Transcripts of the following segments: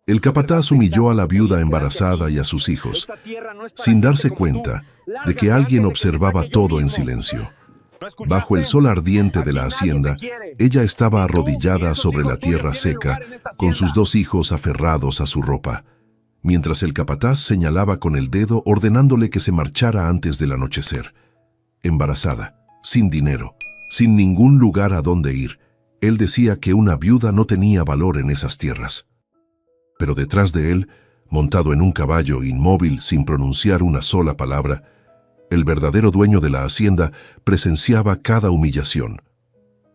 El capataz humilló a la viuda embarazada y a sus hijos, sin darse cuenta de que alguien observaba todo en silencio. Bajo el sol ardiente de la hacienda, ella estaba arrodillada sobre la tierra seca, con sus dos hijos aferrados a su ropa, mientras el capataz señalaba con el dedo ordenándole que se marchara antes del anochecer. Embarazada, sin dinero, sin ningún lugar a donde ir, él decía que una viuda no tenía valor en esas tierras. Pero detrás de él, montado en un caballo inmóvil sin pronunciar una sola palabra, el verdadero dueño de la hacienda presenciaba cada humillación.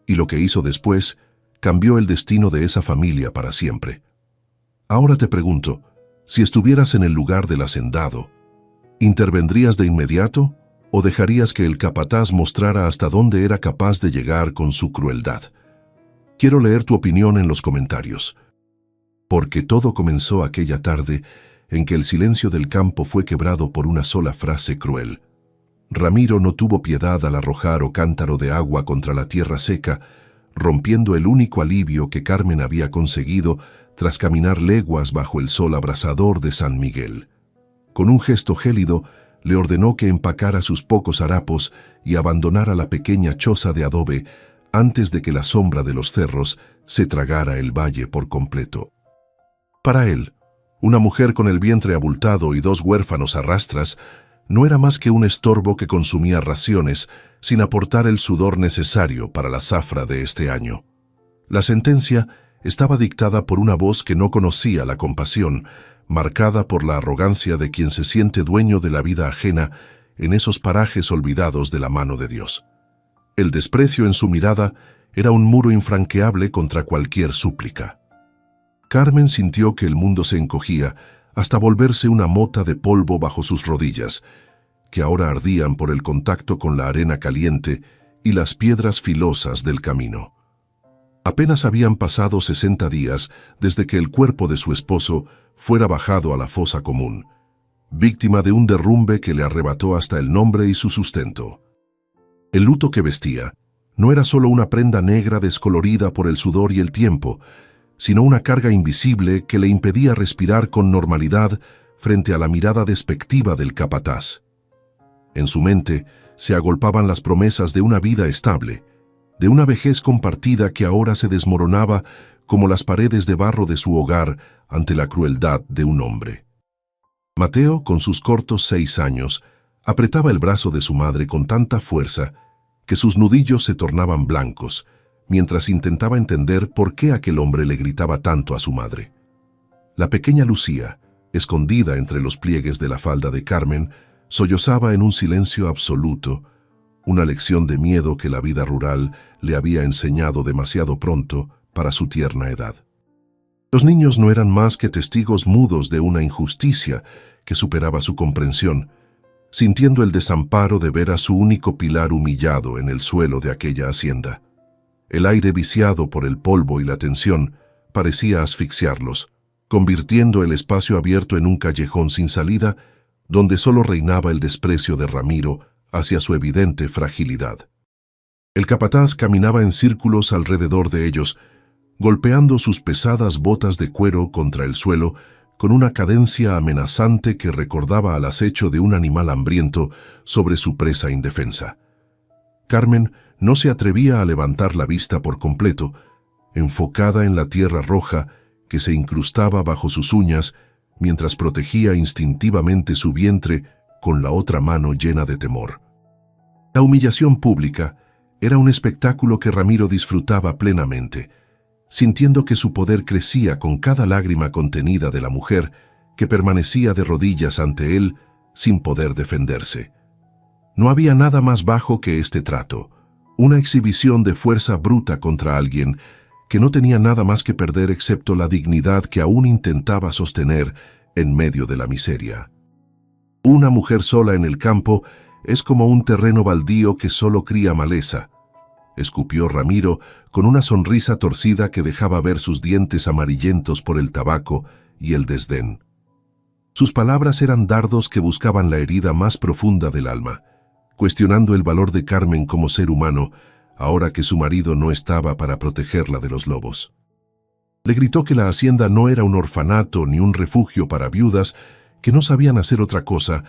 Y lo que hizo después cambió el destino de esa familia para siempre. Ahora te pregunto, si estuvieras en el lugar del hacendado, ¿intervendrías de inmediato o dejarías que el capataz mostrara hasta dónde era capaz de llegar con su crueldad? Quiero leer tu opinión en los comentarios. Porque todo comenzó aquella tarde en que el silencio del campo fue quebrado por una sola frase cruel. Ramiro no tuvo piedad al arrojar o cántaro de agua contra la tierra seca, rompiendo el único alivio que Carmen había conseguido tras caminar leguas bajo el sol abrasador de San Miguel. Con un gesto gélido, le ordenó que empacara sus pocos harapos y abandonara la pequeña choza de adobe antes de que la sombra de los cerros se tragara el valle por completo. Para él, una mujer con el vientre abultado y dos huérfanos a rastras no era más que un estorbo que consumía raciones sin aportar el sudor necesario para la zafra de este año. La sentencia estaba dictada por una voz que no conocía la compasión, marcada por la arrogancia de quien se siente dueño de la vida ajena en esos parajes olvidados de la mano de Dios. El desprecio en su mirada era un muro infranqueable contra cualquier súplica. Carmen sintió que el mundo se encogía hasta volverse una mota de polvo bajo sus rodillas, que ahora ardían por el contacto con la arena caliente y las piedras filosas del camino. Apenas habían pasado 60 días desde que el cuerpo de su esposo fuera bajado a la fosa común, víctima de un derrumbe que le arrebató hasta el nombre y su sustento. El luto que vestía no era solo una prenda negra descolorida por el sudor y el tiempo, sino una carga invisible que le impedía respirar con normalidad frente a la mirada despectiva del capataz. En su mente se agolpaban las promesas de una vida estable, de una vejez compartida que ahora se desmoronaba como las paredes de barro de su hogar ante la crueldad de un hombre. Mateo, con sus cortos 6 años, apretaba el brazo de su madre con tanta fuerza que sus nudillos se tornaban blancos, mientras intentaba entender por qué aquel hombre le gritaba tanto a su madre. La pequeña Lucía, escondida entre los pliegues de la falda de Carmen, sollozaba en un silencio absoluto, una lección de miedo que la vida rural le había enseñado demasiado pronto para su tierna edad. Los niños no eran más que testigos mudos de una injusticia que superaba su comprensión, sintiendo el desamparo de ver a su único pilar humillado en el suelo de aquella hacienda. El aire viciado por el polvo y la tensión parecía asfixiarlos, convirtiendo el espacio abierto en un callejón sin salida donde solo reinaba el desprecio de Ramiro hacia su evidente fragilidad. El capataz caminaba en círculos alrededor de ellos, golpeando sus pesadas botas de cuero contra el suelo con una cadencia amenazante que recordaba al acecho de un animal hambriento sobre su presa indefensa. Carmen no se atrevía a levantar la vista por completo, enfocada en la tierra roja que se incrustaba bajo sus uñas mientras protegía instintivamente su vientre con la otra mano llena de temor. La humillación pública era un espectáculo que Ramiro disfrutaba plenamente, sintiendo que su poder crecía con cada lágrima contenida de la mujer que permanecía de rodillas ante él sin poder defenderse. No había nada más bajo que este trato, una exhibición de fuerza bruta contra alguien que no tenía nada más que perder excepto la dignidad que aún intentaba sostener en medio de la miseria. Una mujer sola en el campo es como un terreno baldío que solo cría maleza, escupió Ramiro con una sonrisa torcida que dejaba ver sus dientes amarillentos por el tabaco y el desdén. Sus palabras eran dardos que buscaban la herida más profunda del alma, cuestionando el valor de Carmen como ser humano, ahora que su marido no estaba para protegerla de los lobos. Le gritó que la hacienda no era un orfanato ni un refugio para viudas que no sabían hacer otra cosa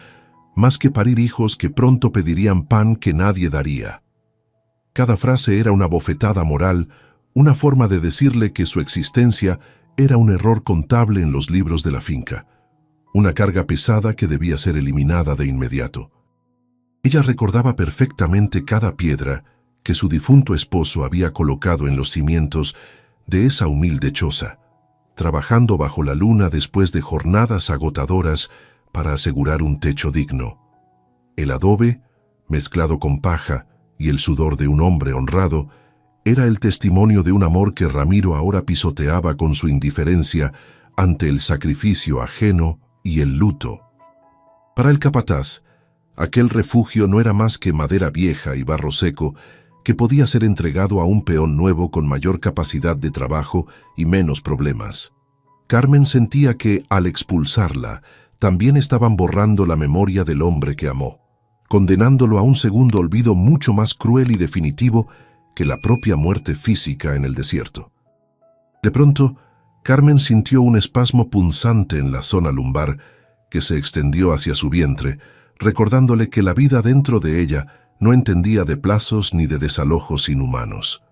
más que parir hijos que pronto pedirían pan que nadie daría. Cada frase era una bofetada moral, una forma de decirle que su existencia era un error contable en los libros de la finca, una carga pesada que debía ser eliminada de inmediato. Ella recordaba perfectamente cada piedra que su difunto esposo había colocado en los cimientos de esa humilde choza, trabajando bajo la luna después de jornadas agotadoras para asegurar un techo digno. El adobe, mezclado con paja y el sudor de un hombre honrado, era el testimonio de un amor que Ramiro ahora pisoteaba con su indiferencia ante el sacrificio ajeno y el luto. Para el capataz, aquel refugio no era más que madera vieja y barro seco que podía ser entregado a un peón nuevo con mayor capacidad de trabajo y menos problemas. Carmen sentía que, al expulsarla, también estaban borrando la memoria del hombre que amó, condenándolo a un segundo olvido mucho más cruel y definitivo que la propia muerte física en el desierto. De pronto, Carmen sintió un espasmo punzante en la zona lumbar que se extendió hacia su vientre, recordándole que la vida dentro de ella no entendía de plazos ni de desalojos inhumanos.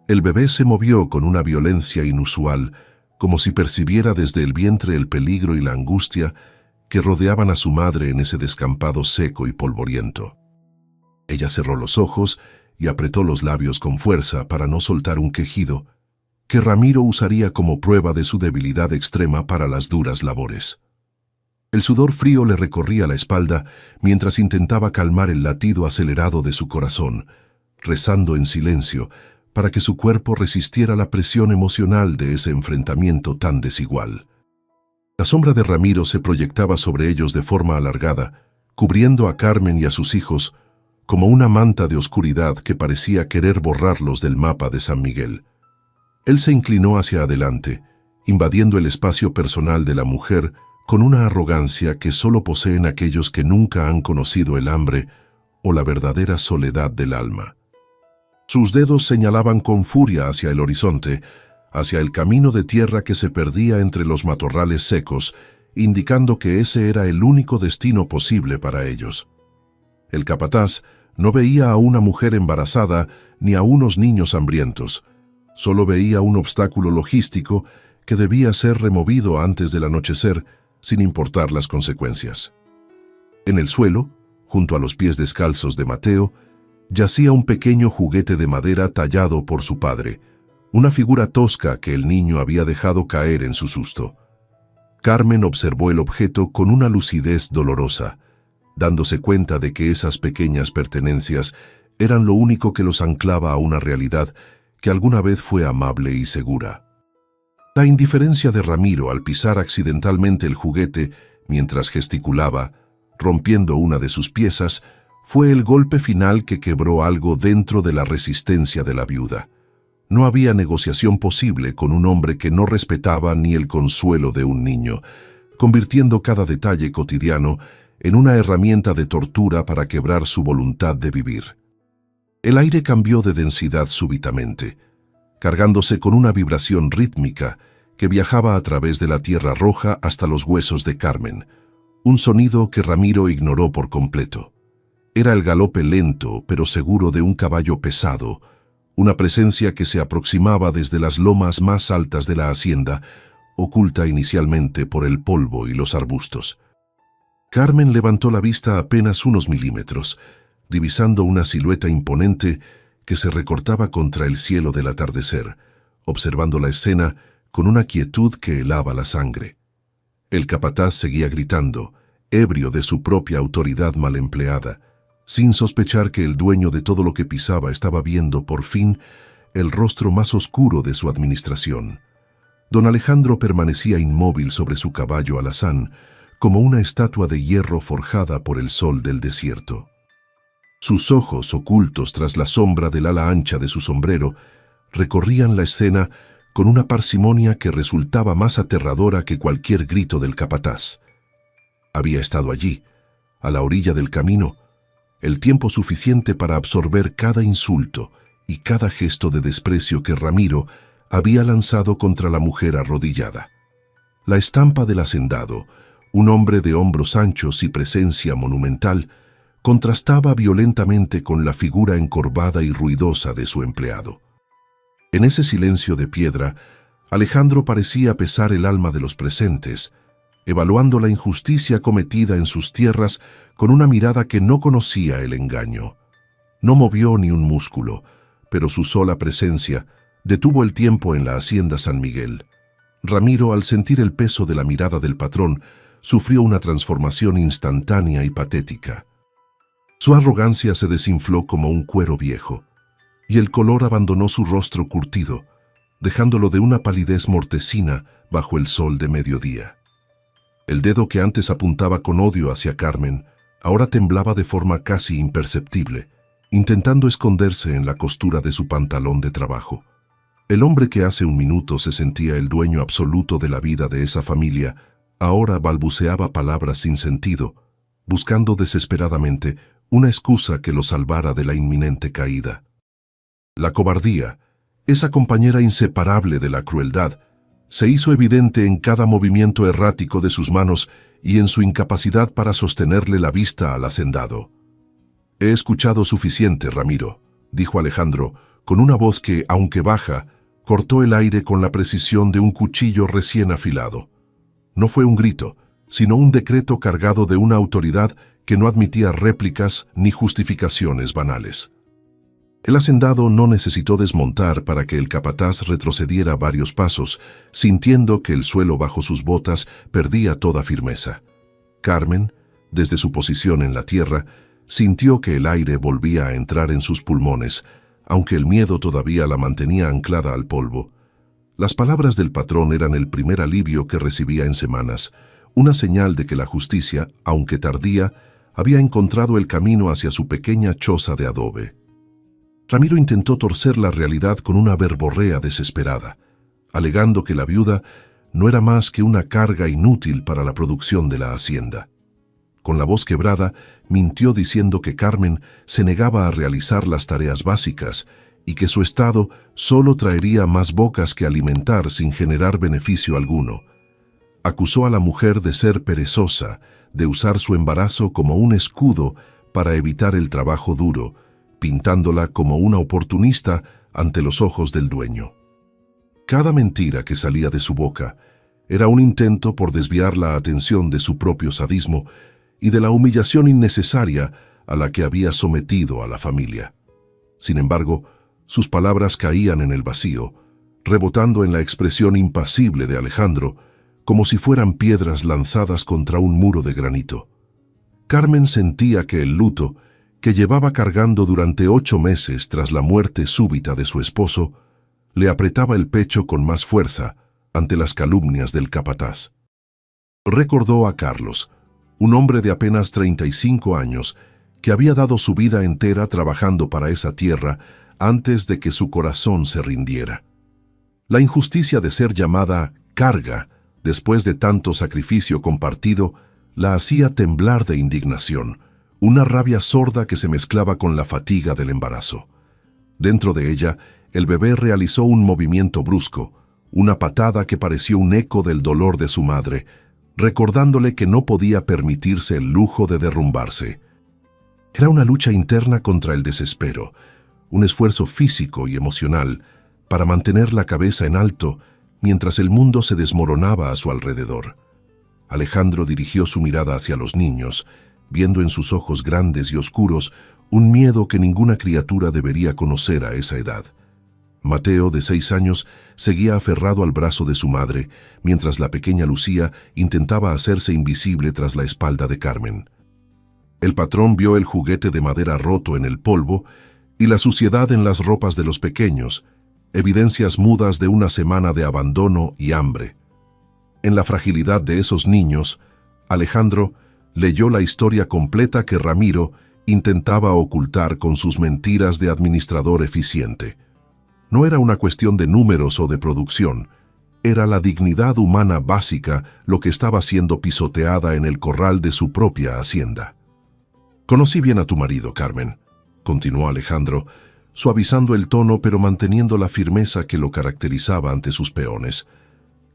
El bebé se movió con una violencia inusual, como si percibiera desde el vientre el peligro y la angustia que rodeaban a su madre en ese descampado seco y polvoriento. Ella cerró los ojos y apretó los labios con fuerza para no soltar un quejido que Ramiro usaría como prueba de su debilidad extrema para las duras labores. El sudor frío le recorría la espalda mientras intentaba calmar el latido acelerado de su corazón, rezando en silencio para que su cuerpo resistiera la presión emocional de ese enfrentamiento tan desigual. La sombra de Ramiro se proyectaba sobre ellos de forma alargada, cubriendo a Carmen y a sus hijos como una manta de oscuridad que parecía querer borrarlos del mapa de San Miguel. Él se inclinó hacia adelante, invadiendo el espacio personal de la mujer con una arrogancia que solo poseen aquellos que nunca han conocido el hambre o la verdadera soledad del alma. Sus dedos señalaban con furia hacia el horizonte, hacia el camino de tierra que se perdía entre los matorrales secos, indicando que ese era el único destino posible para ellos. El capataz no veía a una mujer embarazada ni a unos niños hambrientos, solo veía un obstáculo logístico que debía ser removido antes del anochecer, sin importar las consecuencias. En el suelo, junto a los pies descalzos de Mateo, yacía un pequeño juguete de madera tallado por su padre, una figura tosca que el niño había dejado caer en su susto. Carmen observó el objeto con una lucidez dolorosa, dándose cuenta de que esas pequeñas pertenencias eran lo único que los anclaba a una realidad que alguna vez fue amable y segura. La indiferencia de Ramiro al pisar accidentalmente el juguete mientras gesticulaba, rompiendo una de sus piezas, fue el golpe final que quebró algo dentro de la resistencia de la viuda. No había negociación posible con un hombre que no respetaba ni el consuelo de un niño, convirtiendo cada detalle cotidiano en una herramienta de tortura para quebrar su voluntad de vivir. El aire cambió de densidad súbitamente, cargándose con una vibración rítmica que viajaba a través de la tierra roja hasta los huesos de Carmen, un sonido que Ramiro ignoró por completo. Era el galope lento pero seguro de un caballo pesado, una presencia que se aproximaba desde las lomas más altas de la hacienda, oculta inicialmente por el polvo y los arbustos. Carmen levantó la vista apenas unos milímetros, divisando una silueta imponente que se recortaba contra el cielo del atardecer, observando la escena con una quietud que helaba la sangre. El capataz seguía gritando, ebrio de su propia autoridad mal empleada, sin sospechar que el dueño de todo lo que pisaba estaba viendo, por fin, el rostro más oscuro de su administración. Don Alejandro permanecía inmóvil sobre su caballo alazán, como una estatua de hierro forjada por el sol del desierto. Sus ojos, ocultos tras la sombra del ala ancha de su sombrero, recorrían la escena con una parsimonia que resultaba más aterradora que cualquier grito del capataz. Había estado allí, a la orilla del camino, el tiempo suficiente para absorber cada insulto y cada gesto de desprecio que Ramiro había lanzado contra la mujer arrodillada. La estampa del hacendado, un hombre de hombros anchos y presencia monumental, contrastaba violentamente con la figura encorvada y ruidosa de su empleado. En ese silencio de piedra, Alejandro parecía pesar el alma de los presentes, evaluando la injusticia cometida en sus tierras con una mirada que no conocía el engaño. No movió ni un músculo, pero su sola presencia detuvo el tiempo en la hacienda San Miguel. Ramiro, al sentir el peso de la mirada del patrón, sufrió una transformación instantánea y patética. Su arrogancia se desinfló como un cuero viejo, y el color abandonó su rostro curtido, dejándolo de una palidez mortecina bajo el sol de mediodía. El dedo que antes apuntaba con odio hacia Carmen, ahora temblaba de forma casi imperceptible, intentando esconderse en la costura de su pantalón de trabajo. El hombre que hace un minuto se sentía el dueño absoluto de la vida de esa familia, ahora balbuceaba palabras sin sentido, buscando desesperadamente una excusa que lo salvara de la inminente caída. La cobardía, esa compañera inseparable de la crueldad, se hizo evidente en cada movimiento errático de sus manos y en su incapacidad para sostenerle la vista al hacendado. «He escuchado suficiente, Ramiro», dijo Alejandro, con una voz que, aunque baja, cortó el aire con la precisión de un cuchillo recién afilado. No fue un grito, sino un decreto cargado de una autoridad que no admitía réplicas ni justificaciones banales. El hacendado no necesitó desmontar para que el capataz retrocediera varios pasos, sintiendo que el suelo bajo sus botas perdía toda firmeza. Carmen, desde su posición en la tierra, sintió que el aire volvía a entrar en sus pulmones, aunque el miedo todavía la mantenía anclada al polvo. Las palabras del patrón eran el primer alivio que recibía en semanas, una señal de que la justicia, aunque tardía, había encontrado el camino hacia su pequeña choza de adobe. Ramiro intentó torcer la realidad con una verborrea desesperada, alegando que la viuda no era más que una carga inútil para la producción de la hacienda. Con la voz quebrada, mintió diciendo que Carmen se negaba a realizar las tareas básicas y que su estado solo traería más bocas que alimentar sin generar beneficio alguno. Acusó a la mujer de ser perezosa, de usar su embarazo como un escudo para evitar el trabajo duro, pintándola como una oportunista ante los ojos del dueño. Cada mentira que salía de su boca era un intento por desviar la atención de su propio sadismo y de la humillación innecesaria a la que había sometido a la familia. Sin embargo, sus palabras caían en el vacío, rebotando en la expresión impasible de Alejandro, como si fueran piedras lanzadas contra un muro de granito. Carmen sentía que el luto, que llevaba cargando durante 8 meses tras la muerte súbita de su esposo, le apretaba el pecho con más fuerza ante las calumnias del capataz. Recordó a Carlos, un hombre de apenas 35 años, que había dado su vida entera trabajando para esa tierra antes de que su corazón se rindiera. La injusticia de ser llamada carga, después de tanto sacrificio compartido, la hacía temblar de indignación, una rabia sorda que se mezclaba con la fatiga del embarazo. Dentro de ella, el bebé realizó un movimiento brusco, una patada que pareció un eco del dolor de su madre, recordándole que no podía permitirse el lujo de derrumbarse. Era una lucha interna contra el desespero, un esfuerzo físico y emocional para mantener la cabeza en alto mientras el mundo se desmoronaba a su alrededor. Alejandro dirigió su mirada hacia los niños, viendo en sus ojos grandes y oscuros un miedo que ninguna criatura debería conocer a esa edad. Mateo, de 6 años, seguía aferrado al brazo de su madre, mientras la pequeña Lucía intentaba hacerse invisible tras la espalda de Carmen. El patrón vio el juguete de madera roto en el polvo y la suciedad en las ropas de los pequeños, evidencias mudas de una semana de abandono y hambre. En la fragilidad de esos niños, Alejandro leyó la historia completa que Ramiro intentaba ocultar con sus mentiras de administrador eficiente. No era una cuestión de números o de producción, era la dignidad humana básica lo que estaba siendo pisoteada en el corral de su propia hacienda. «Conocí bien a tu marido, Carmen», continuó Alejandro, suavizando el tono pero manteniendo la firmeza que lo caracterizaba ante sus peones.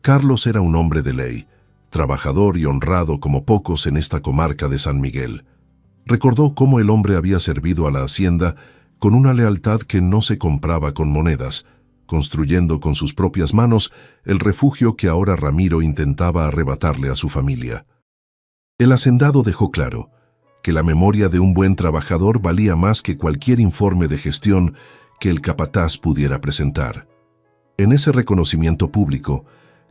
Carlos era un hombre de ley, trabajador y honrado como pocos en esta comarca de San Miguel. Recordó cómo el hombre había servido a la hacienda con una lealtad que no se compraba con monedas, construyendo con sus propias manos el refugio que ahora Ramiro intentaba arrebatarle a su familia. El hacendado dejó claro que la memoria de un buen trabajador valía más que cualquier informe de gestión que el capataz pudiera presentar. En ese reconocimiento público,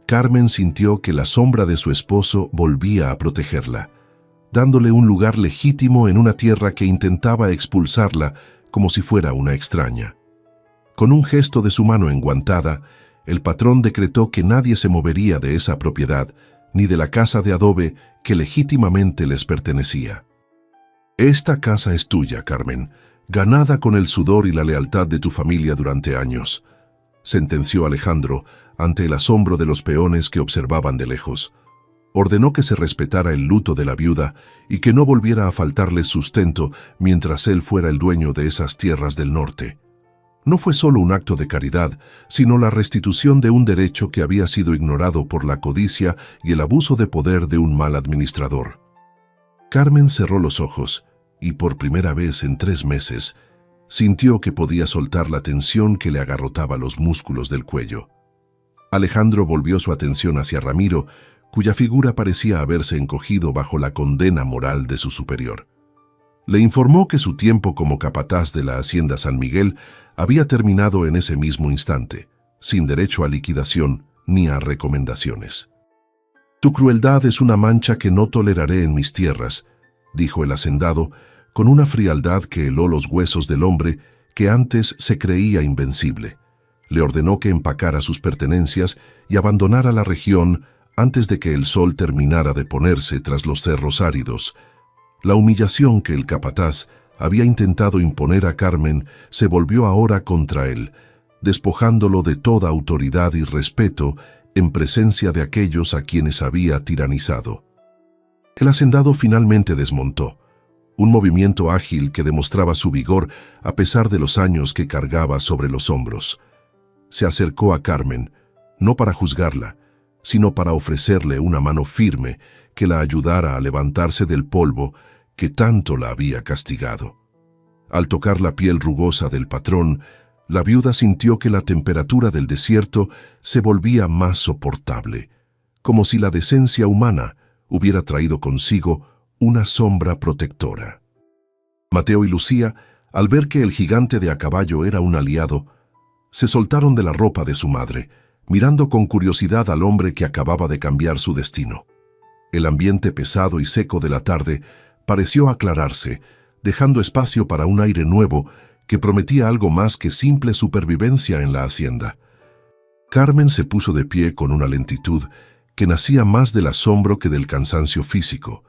Carmen sintió que la sombra de su esposo volvía a protegerla, dándole un lugar legítimo en una tierra que intentaba expulsarla como si fuera una extraña. Con un gesto de su mano enguantada, el patrón decretó que nadie se movería de esa propiedad, ni de la casa de adobe que legítimamente les pertenecía. Esta casa es tuya, Carmen, ganada con el sudor y la lealtad de tu familia durante años, sentenció Alejandro ante el asombro de los peones que observaban de lejos. Ordenó que se respetara el luto de la viuda y que no volviera a faltarles sustento mientras él fuera el dueño de esas tierras del norte. No fue solo un acto de caridad, sino la restitución de un derecho que había sido ignorado por la codicia y el abuso de poder de un mal administrador. Carmen cerró los ojos y por primera vez en 3 meses sintió que podía soltar la tensión que le agarrotaba los músculos del cuello. Alejandro volvió su atención hacia Ramiro, cuya figura parecía haberse encogido bajo la condena moral de su superior. Le informó que su tiempo como capataz de la hacienda San Miguel había terminado en ese mismo instante, sin derecho a liquidación ni a recomendaciones. «Tu crueldad es una mancha que no toleraré en mis tierras», dijo el hacendado, con una frialdad que heló los huesos del hombre que antes se creía invencible. Le ordenó que empacara sus pertenencias y abandonara la región antes de que el sol terminara de ponerse tras los cerros áridos. La humillación que el capataz había intentado imponer a Carmen se volvió ahora contra él, despojándolo de toda autoridad y respeto en presencia de aquellos a quienes había tiranizado. El hacendado finalmente desmontó, un movimiento ágil que demostraba su vigor a pesar de los años que cargaba sobre los hombros. Se acercó a Carmen, no para juzgarla, sino para ofrecerle una mano firme que la ayudara a levantarse del polvo que tanto la había castigado. Al tocar la piel rugosa del patrón, la viuda sintió que la temperatura del desierto se volvía más soportable, como si la decencia humana hubiera traído consigo una sombra protectora. Mateo y Lucía, al ver que el gigante de a caballo era un aliado, se soltaron de la ropa de su madre, mirando con curiosidad al hombre que acababa de cambiar su destino. El ambiente pesado y seco de la tarde pareció aclararse, dejando espacio para un aire nuevo que prometía algo más que simple supervivencia en la hacienda. Carmen se puso de pie con una lentitud que nacía más del asombro que del cansancio físico,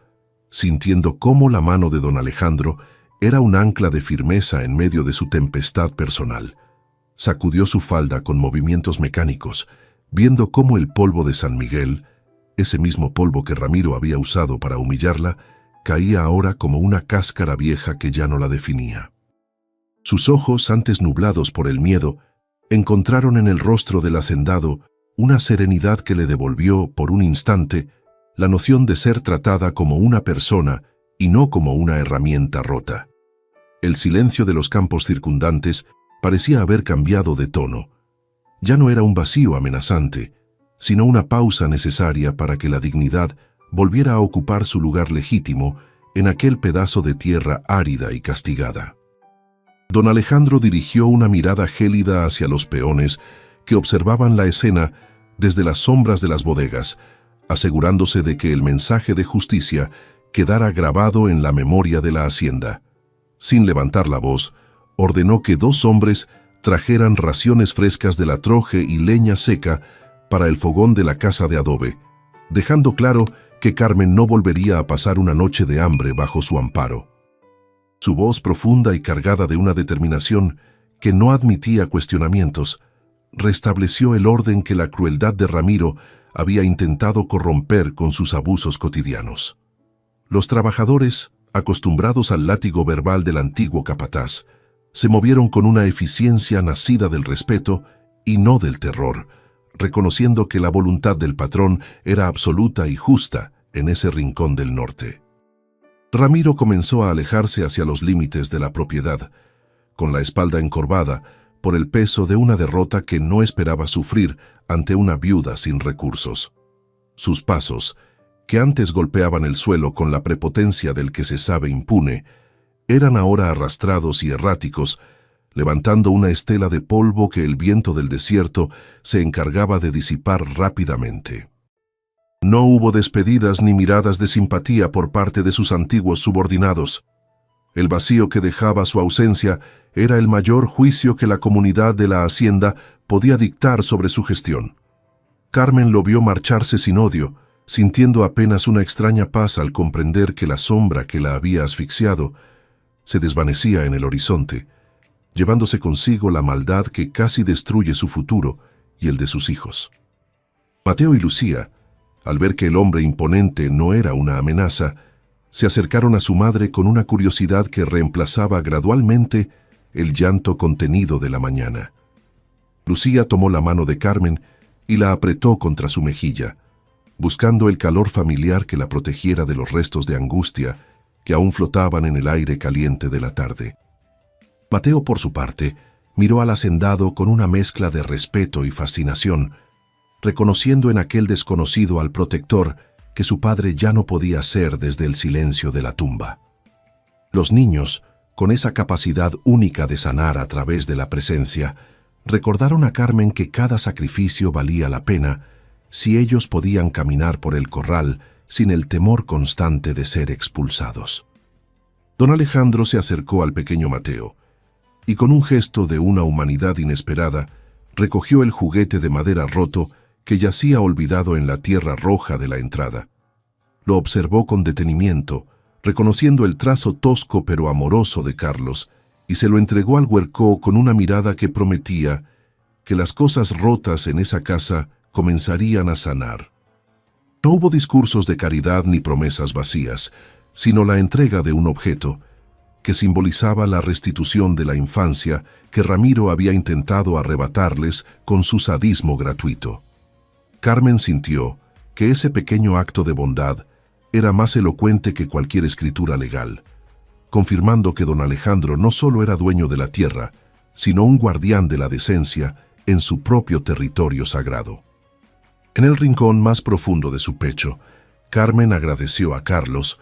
sintiendo cómo la mano de don Alejandro era un ancla de firmeza en medio de su tempestad personal. Sacudió su falda con movimientos mecánicos, viendo cómo el polvo de San Miguel, ese mismo polvo que Ramiro había usado para humillarla, caía ahora como una cáscara vieja que ya no la definía. Sus ojos, antes nublados por el miedo, encontraron en el rostro del hacendado una serenidad que le devolvió, por un instante, la noción de ser tratada como una persona y no como una herramienta rota. El silencio de los campos circundantes parecía haber cambiado de tono. Ya no era un vacío amenazante, sino una pausa necesaria para que la dignidad volviera a ocupar su lugar legítimo en aquel pedazo de tierra árida y castigada. Don Alejandro dirigió una mirada gélida hacia los peones que observaban la escena desde las sombras de las bodegas, asegurándose de que el mensaje de justicia quedara grabado en la memoria de la hacienda. Sin levantar la voz, ordenó que 2 hombres trajeran raciones frescas de la troje y leña seca para el fogón de la casa de adobe, dejando claro que Carmen no volvería a pasar una noche de hambre bajo su amparo. Su voz profunda y cargada de una determinación que no admitía cuestionamientos, restableció el orden que la crueldad de Ramiro había intentado corromper con sus abusos cotidianos. Los trabajadores, acostumbrados al látigo verbal del antiguo capataz, se movieron con una eficiencia nacida del respeto y no del terror, reconociendo que la voluntad del patrón era absoluta y justa en ese rincón del norte. Ramiro comenzó a alejarse hacia los límites de la propiedad, con la espalda encorvada por el peso de una derrota que no esperaba sufrir ante una viuda sin recursos. Sus pasos, que antes golpeaban el suelo con la prepotencia del que se sabe impune, eran ahora arrastrados y erráticos, levantando una estela de polvo que el viento del desierto se encargaba de disipar rápidamente. No hubo despedidas ni miradas de simpatía por parte de sus antiguos subordinados. El vacío que dejaba su ausencia era el mayor juicio que la comunidad de la hacienda podía dictar sobre su gestión. Carmen lo vio marcharse sin odio, sintiendo apenas una extraña paz al comprender que la sombra que la había asfixiado se desvanecía en el horizonte, llevándose consigo la maldad que casi destruye su futuro y el de sus hijos. Mateo y Lucía, al ver que el hombre imponente no era una amenaza, se acercaron a su madre con una curiosidad que reemplazaba gradualmente el llanto contenido de la mañana. Lucía tomó la mano de Carmen y la apretó contra su mejilla, buscando el calor familiar que la protegiera de los restos de angustia que aún flotaban en el aire caliente de la tarde. Mateo, por su parte, miró al hacendado con una mezcla de respeto y fascinación, reconociendo en aquel desconocido al protector que su padre ya no podía ser desde el silencio de la tumba. Los niños, con esa capacidad única de sanar a través de la presencia, recordaron a Carmen que cada sacrificio valía la pena si ellos podían caminar por el corral sin el temor constante de ser expulsados. Don Alejandro se acercó al pequeño Mateo y con un gesto de una humanidad inesperada recogió el juguete de madera roto que yacía olvidado en la tierra roja de la entrada. Lo observó con detenimiento, reconociendo el trazo tosco pero amoroso de Carlos, y se lo entregó al huercó con una mirada que prometía que las cosas rotas en esa casa comenzarían a sanar. No hubo discursos de caridad ni promesas vacías, sino la entrega de un objeto que simbolizaba la restitución de la infancia que Ramiro había intentado arrebatarles con su sadismo gratuito. Carmen sintió que ese pequeño acto de bondad era más elocuente que cualquier escritura legal, confirmando que don Alejandro no solo era dueño de la tierra, sino un guardián de la decencia en su propio territorio sagrado. En el rincón más profundo de su pecho, Carmen agradeció a Carlos,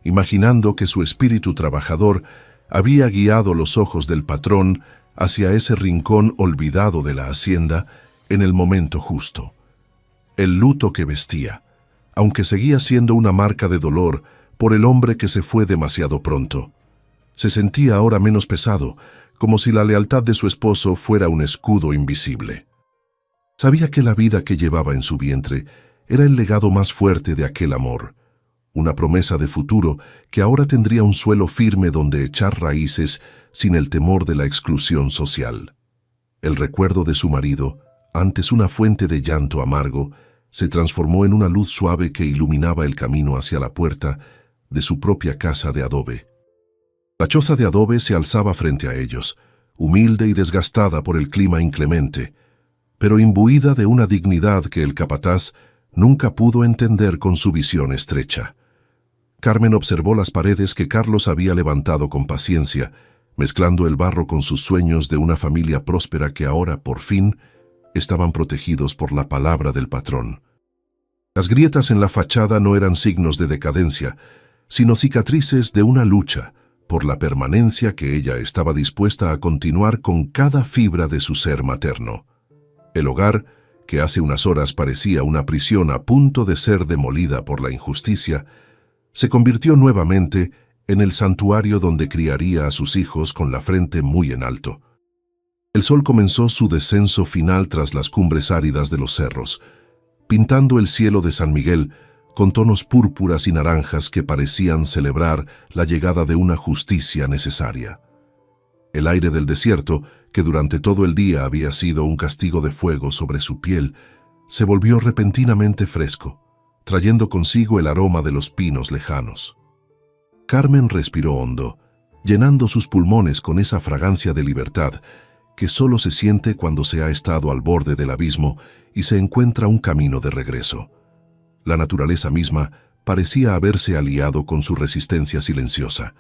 imaginando que su espíritu trabajador había guiado los ojos del patrón hacia ese rincón olvidado de la hacienda en el momento justo. El luto que vestía, aunque seguía siendo una marca de dolor por el hombre que se fue demasiado pronto, se sentía ahora menos pesado, como si la lealtad de su esposo fuera un escudo invisible. Sabía que la vida que llevaba en su vientre era el legado más fuerte de aquel amor, una promesa de futuro que ahora tendría un suelo firme donde echar raíces sin el temor de la exclusión social. El recuerdo de su marido, antes una fuente de llanto amargo, se transformó en una luz suave que iluminaba el camino hacia la puerta de su propia casa de adobe. La choza de adobe se alzaba frente a ellos, humilde y desgastada por el clima inclemente, pero imbuida de una dignidad que el capataz nunca pudo entender con su visión estrecha. Carmen observó las paredes que Carlos había levantado con paciencia, mezclando el barro con sus sueños de una familia próspera que ahora, por fin, estaban protegidos por la palabra del patrón. Las grietas en la fachada no eran signos de decadencia, sino cicatrices de una lucha por la permanencia que ella estaba dispuesta a continuar con cada fibra de su ser materno. El hogar, que hace unas horas parecía una prisión a punto de ser demolida por la injusticia, se convirtió nuevamente en el santuario donde criaría a sus hijos con la frente muy en alto. El sol comenzó su descenso final tras las cumbres áridas de los cerros, pintando el cielo de San Miguel con tonos púrpuras y naranjas que parecían celebrar la llegada de una justicia necesaria. El aire del desierto, que durante todo el día había sido un castigo de fuego sobre su piel, se volvió repentinamente fresco, trayendo consigo el aroma de los pinos lejanos. Carmen respiró hondo llenando sus pulmones con esa fragancia de libertad que solo se siente cuando se ha estado al borde del abismo y se encuentra un camino de regreso. La naturaleza misma parecía haberse aliado con su resistencia silenciosa,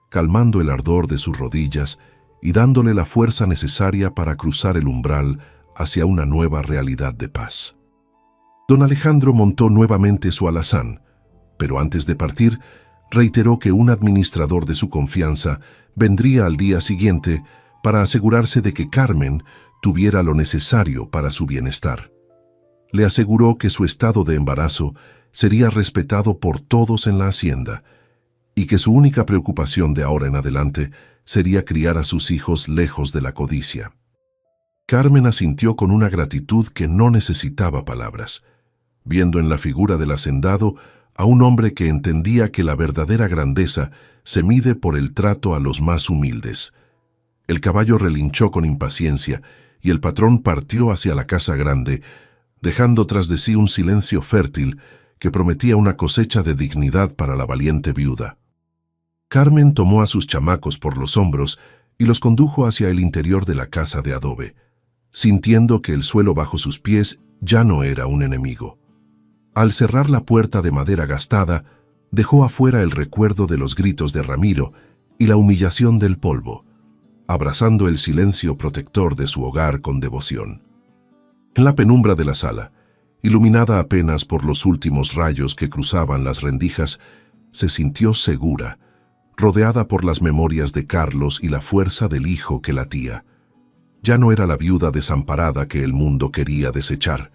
calmando el ardor de sus rodillas y dándole la fuerza necesaria para cruzar el umbral hacia una nueva realidad de paz. Don Alejandro montó nuevamente su alazán, pero antes de partir, reiteró que un administrador de su confianza vendría al día siguiente para asegurarse de que Carmen tuviera lo necesario para su bienestar. Le aseguró que su estado de embarazo sería respetado por todos en la hacienda y que su única preocupación de ahora en adelante sería criar a sus hijos lejos de la codicia. Carmen asintió con una gratitud que no necesitaba palabras, viendo en la figura del hacendado a un hombre que entendía que la verdadera grandeza se mide por el trato a los más humildes. El caballo relinchó con impaciencia y el patrón partió hacia la casa grande, dejando tras de sí un silencio fértil que prometía una cosecha de dignidad para la valiente viuda. Carmen tomó a sus chamacos por los hombros y los condujo hacia el interior de la casa de adobe, sintiendo que el suelo bajo sus pies ya no era un enemigo. Al cerrar la puerta de madera gastada, dejó afuera el recuerdo de los gritos de Ramiro y la humillación del polvo, abrazando el silencio protector de su hogar con devoción. En la penumbra de la sala, iluminada apenas por los últimos rayos que cruzaban las rendijas, se sintió segura, rodeada por las memorias de Carlos y la fuerza del hijo que latía. Ya no era la viuda desamparada que el mundo quería desechar.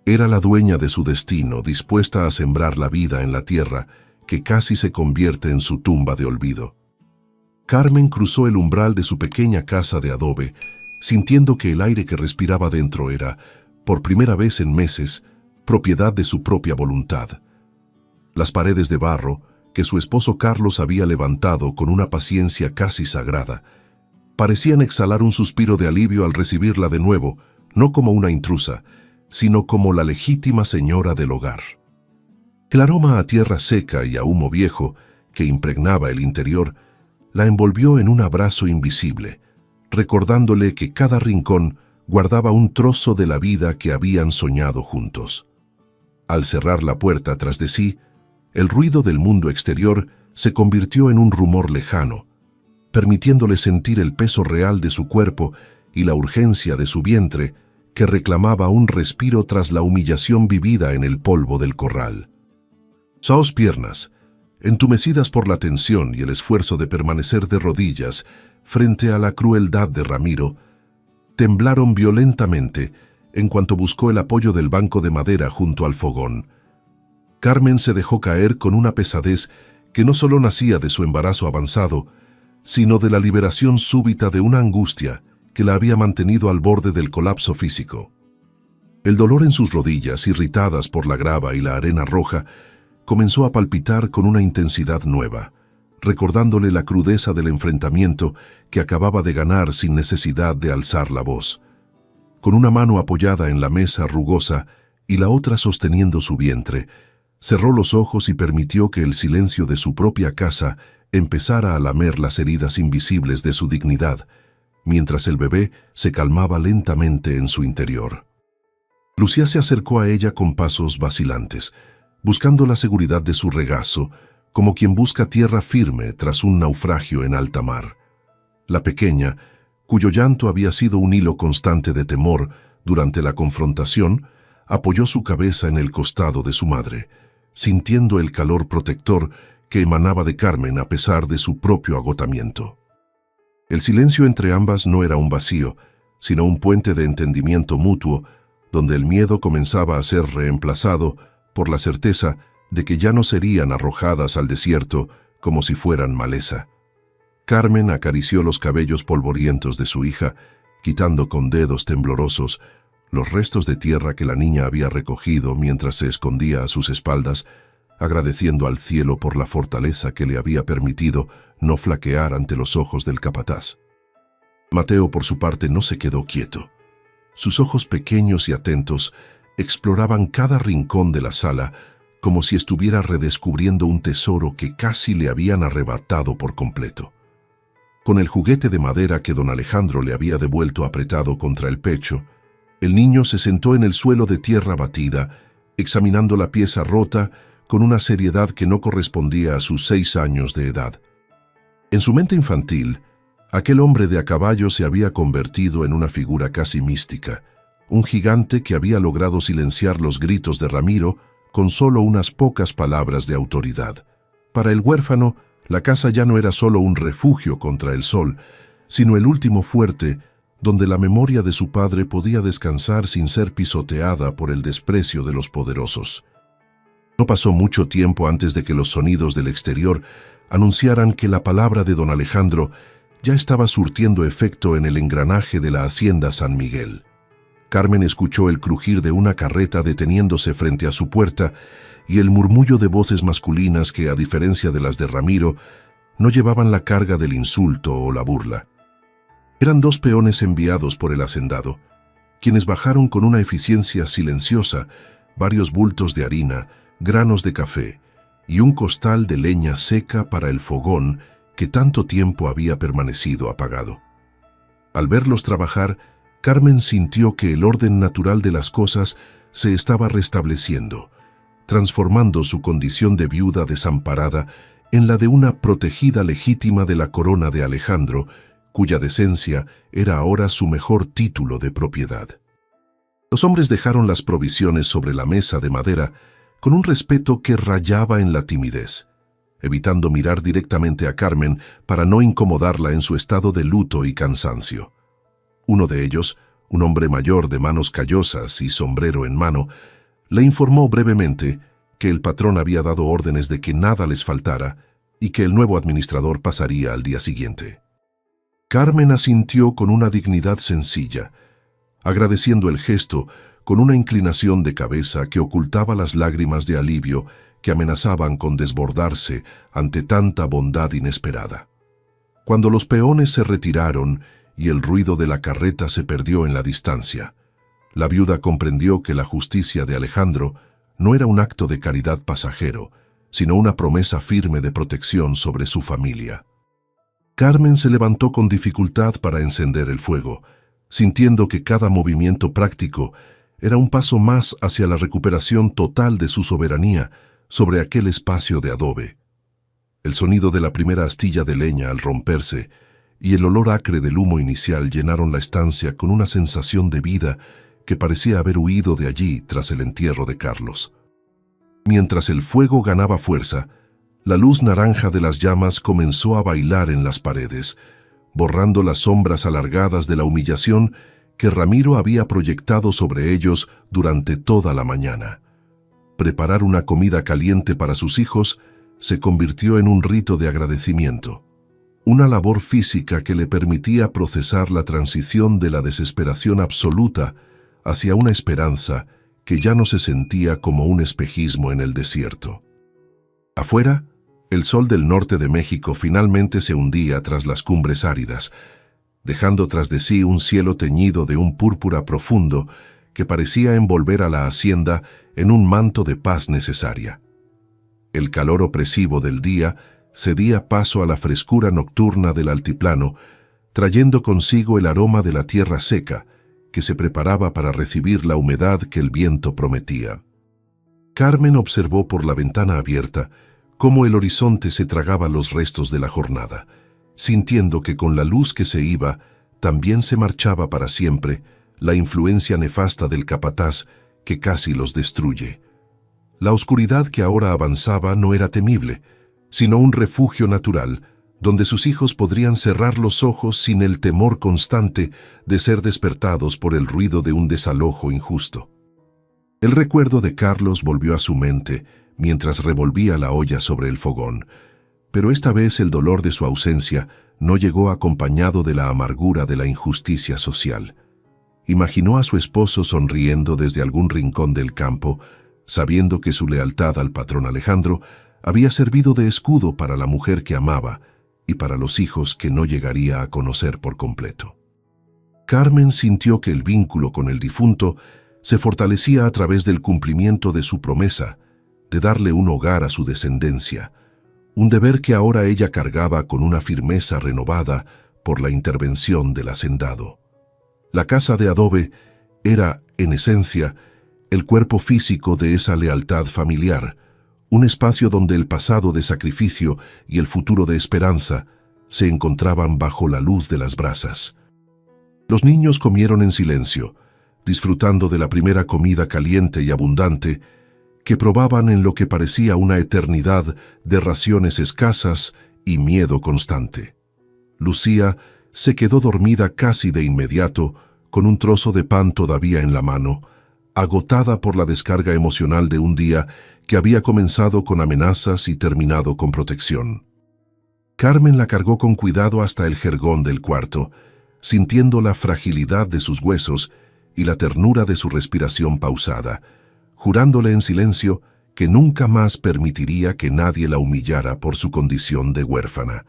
Era la dueña de su destino, dispuesta a sembrar la vida en la tierra, que casi se convierte en su tumba de olvido. Carmen cruzó el umbral de su pequeña casa de adobe, sintiendo que el aire que respiraba dentro era, por primera vez en meses, propiedad de su propia voluntad. Las paredes de barro, que su esposo Carlos había levantado con una paciencia casi sagrada, parecían exhalar un suspiro de alivio al recibirla de nuevo, no como una intrusa, sino como la legítima señora del hogar. El aroma a tierra seca y a humo viejo, que impregnaba el interior, la envolvió en un abrazo invisible, recordándole que cada rincón guardaba un trozo de la vida que habían soñado juntos. Al cerrar la puerta tras de sí, el ruido del mundo exterior se convirtió en un rumor lejano, permitiéndole sentir el peso real de su cuerpo y la urgencia de su vientre, que reclamaba un respiro tras la humillación vivida en el polvo del corral. Sus piernas, entumecidas por la tensión y el esfuerzo de permanecer de rodillas frente a la crueldad de Ramiro, temblaron violentamente en cuanto buscó el apoyo del banco de madera junto al fogón. Carmen se dejó caer con una pesadez que no solo nacía de su embarazo avanzado, sino de la liberación súbita de una angustia que la había mantenido al borde del colapso físico. El dolor en sus rodillas, irritadas por la grava y la arena roja, comenzó a palpitar con una intensidad nueva, recordándole la crudeza del enfrentamiento que acababa de ganar sin necesidad de alzar la voz. Con una mano apoyada en la mesa rugosa y la otra sosteniendo su vientre, cerró los ojos y permitió que el silencio de su propia casa empezara a lamer las heridas invisibles de su dignidad, mientras el bebé se calmaba lentamente en su interior. Lucía se acercó a ella con pasos vacilantes, buscando la seguridad de su regazo, como quien busca tierra firme tras un naufragio en alta mar. La pequeña, cuyo llanto había sido un hilo constante de temor durante la confrontación, apoyó su cabeza en el costado de su madre, sintiendo el calor protector que emanaba de Carmen a pesar de su propio agotamiento. El silencio entre ambas no era un vacío, sino un puente de entendimiento mutuo, donde el miedo comenzaba a ser reemplazado por la certeza de que ya no serían arrojadas al desierto como si fueran maleza. Carmen acarició los cabellos polvorientos de su hija, quitando con dedos temblorosos los restos de tierra que la niña había recogido mientras se escondía a sus espaldas, agradeciendo al cielo por la fortaleza que le había permitido no flaquear ante los ojos del capataz. Mateo, por su parte, no se quedó quieto. Sus ojos pequeños y atentos exploraban cada rincón de la sala como si estuviera redescubriendo un tesoro que casi le habían arrebatado por completo. Con el juguete de madera que don Alejandro le había devuelto apretado contra el pecho, el niño se sentó en el suelo de tierra batida, examinando la pieza rota con una seriedad que no correspondía a sus 6 años de edad. En su mente infantil, aquel hombre de a caballo se había convertido en una figura casi mística, un gigante que había logrado silenciar los gritos de Ramiro con solo unas pocas palabras de autoridad. Para el huérfano, la casa ya no era solo un refugio contra el sol, sino el último fuerte donde la memoria de su padre podía descansar sin ser pisoteada por el desprecio de los poderosos. No pasó mucho tiempo antes de que los sonidos del exterior anunciaran que la palabra de don Alejandro ya estaba surtiendo efecto en el engranaje de la hacienda San Miguel. Carmen escuchó el crujir de una carreta deteniéndose frente a su puerta y el murmullo de voces masculinas que, a diferencia de las de Ramiro, no llevaban la carga del insulto o la burla. Eran 2 peones enviados por el hacendado, quienes bajaron con una eficiencia silenciosa varios bultos de harina, granos de café y un costal de leña seca para el fogón que tanto tiempo había permanecido apagado. Al verlos trabajar, Carmen sintió que el orden natural de las cosas se estaba restableciendo, transformando su condición de viuda desamparada en la de una protegida legítima de la corona de Alejandro, cuya decencia era ahora su mejor título de propiedad. Los hombres dejaron las provisiones sobre la mesa de madera con un respeto que rayaba en la timidez, evitando mirar directamente a Carmen para no incomodarla en su estado de luto y cansancio. Uno de ellos, un hombre mayor de manos callosas y sombrero en mano, le informó brevemente que el patrón había dado órdenes de que nada les faltara y que el nuevo administrador pasaría al día siguiente. Carmen asintió con una dignidad sencilla, agradeciendo el gesto con una inclinación de cabeza que ocultaba las lágrimas de alivio que amenazaban con desbordarse ante tanta bondad inesperada. Cuando los peones se retiraron y el ruido de la carreta se perdió en la distancia, la viuda comprendió que la justicia de Alejandro no era un acto de caridad pasajero, sino una promesa firme de protección sobre su familia. Carmen se levantó con dificultad para encender el fuego, sintiendo que cada movimiento práctico era un paso más hacia la recuperación total de su soberanía sobre aquel espacio de adobe. El sonido de la primera astilla de leña al romperse y el olor acre del humo inicial llenaron la estancia con una sensación de vida que parecía haber huido de allí tras el entierro de Carlos. Mientras el fuego ganaba fuerza, la luz naranja de las llamas comenzó a bailar en las paredes, borrando las sombras alargadas de la humillación que Ramiro había proyectado sobre ellos durante toda la mañana. Preparar una comida caliente para sus hijos se convirtió en un rito de agradecimiento, una labor física que le permitía procesar la transición de la desesperación absoluta hacia una esperanza que ya no se sentía como un espejismo en el desierto. Afuera, el sol del norte de México finalmente se hundía tras las cumbres áridas, dejando tras de sí un cielo teñido de un púrpura profundo que parecía envolver a la hacienda en un manto de paz necesaria. El calor opresivo del día cedía paso a la frescura nocturna del altiplano, trayendo consigo el aroma de la tierra seca, que se preparaba para recibir la humedad que el viento prometía. Carmen observó por la ventana abierta cómo el horizonte se tragaba los restos de la jornada, sintiendo que con la luz que se iba, también se marchaba para siempre la influencia nefasta del capataz que casi los destruye. La oscuridad que ahora avanzaba no era temible, sino un refugio natural, donde sus hijos podrían cerrar los ojos sin el temor constante de ser despertados por el ruido de un desalojo injusto. El recuerdo de Carlos volvió a su mente mientras revolvía la olla sobre el fogón, pero esta vez el dolor de su ausencia no llegó acompañado de la amargura de la injusticia social. Imaginó a su esposo sonriendo desde algún rincón del campo, sabiendo que su lealtad al patrón Alejandro había servido de escudo para la mujer que amaba y para los hijos que no llegaría a conocer por completo. Carmen sintió que el vínculo con el difunto se fortalecía a través del cumplimiento de su promesa de darle un hogar a su descendencia, un deber que ahora ella cargaba con una firmeza renovada por la intervención del hacendado. La casa de adobe era, en esencia, el cuerpo físico de esa lealtad familiar, un espacio donde el pasado de sacrificio y el futuro de esperanza se encontraban bajo la luz de las brasas. Los niños comieron en silencio, disfrutando de la primera comida caliente y abundante que probaban en lo que parecía una eternidad de raciones escasas y miedo constante. Lucía se quedó dormida casi de inmediato, con un trozo de pan todavía en la mano, agotada por la descarga emocional de un día que había comenzado con amenazas y terminado con protección. Carmen la cargó con cuidado hasta el jergón del cuarto, sintiendo la fragilidad de sus huesos y la ternura de su respiración pausada, jurándole en silencio que nunca más permitiría que nadie la humillara por su condición de huérfana.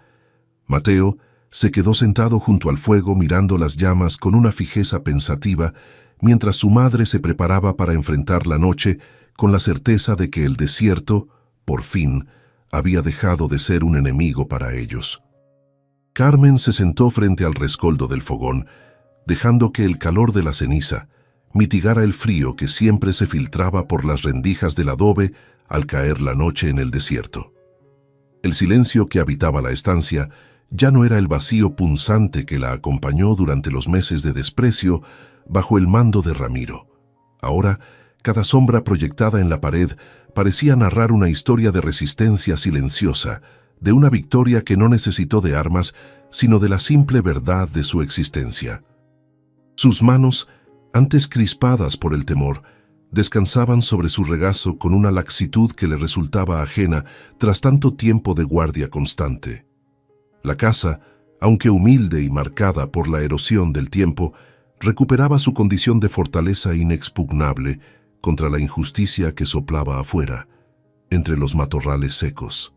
Mateo se quedó sentado junto al fuego mirando las llamas con una fijeza pensativa, mientras su madre se preparaba para enfrentar la noche con la certeza de que el desierto, por fin, había dejado de ser un enemigo para ellos. Carmen se sentó frente al rescoldo del fogón, dejando que el calor de la ceniza mitigara el frío que siempre se filtraba por las rendijas del adobe al caer la noche en el desierto. El silencio que habitaba la estancia ya no era el vacío punzante que la acompañó durante los meses de desprecio bajo el mando de Ramiro. Ahora, cada sombra proyectada en la pared parecía narrar una historia de resistencia silenciosa, de una victoria que no necesitó de armas, sino de la simple verdad de su existencia. Sus manos, antes crispadas por el temor, descansaban sobre su regazo con una laxitud que le resultaba ajena tras tanto tiempo de guardia constante. La casa, aunque humilde y marcada por la erosión del tiempo, recuperaba su condición de fortaleza inexpugnable contra la injusticia que soplaba afuera, entre los matorrales secos.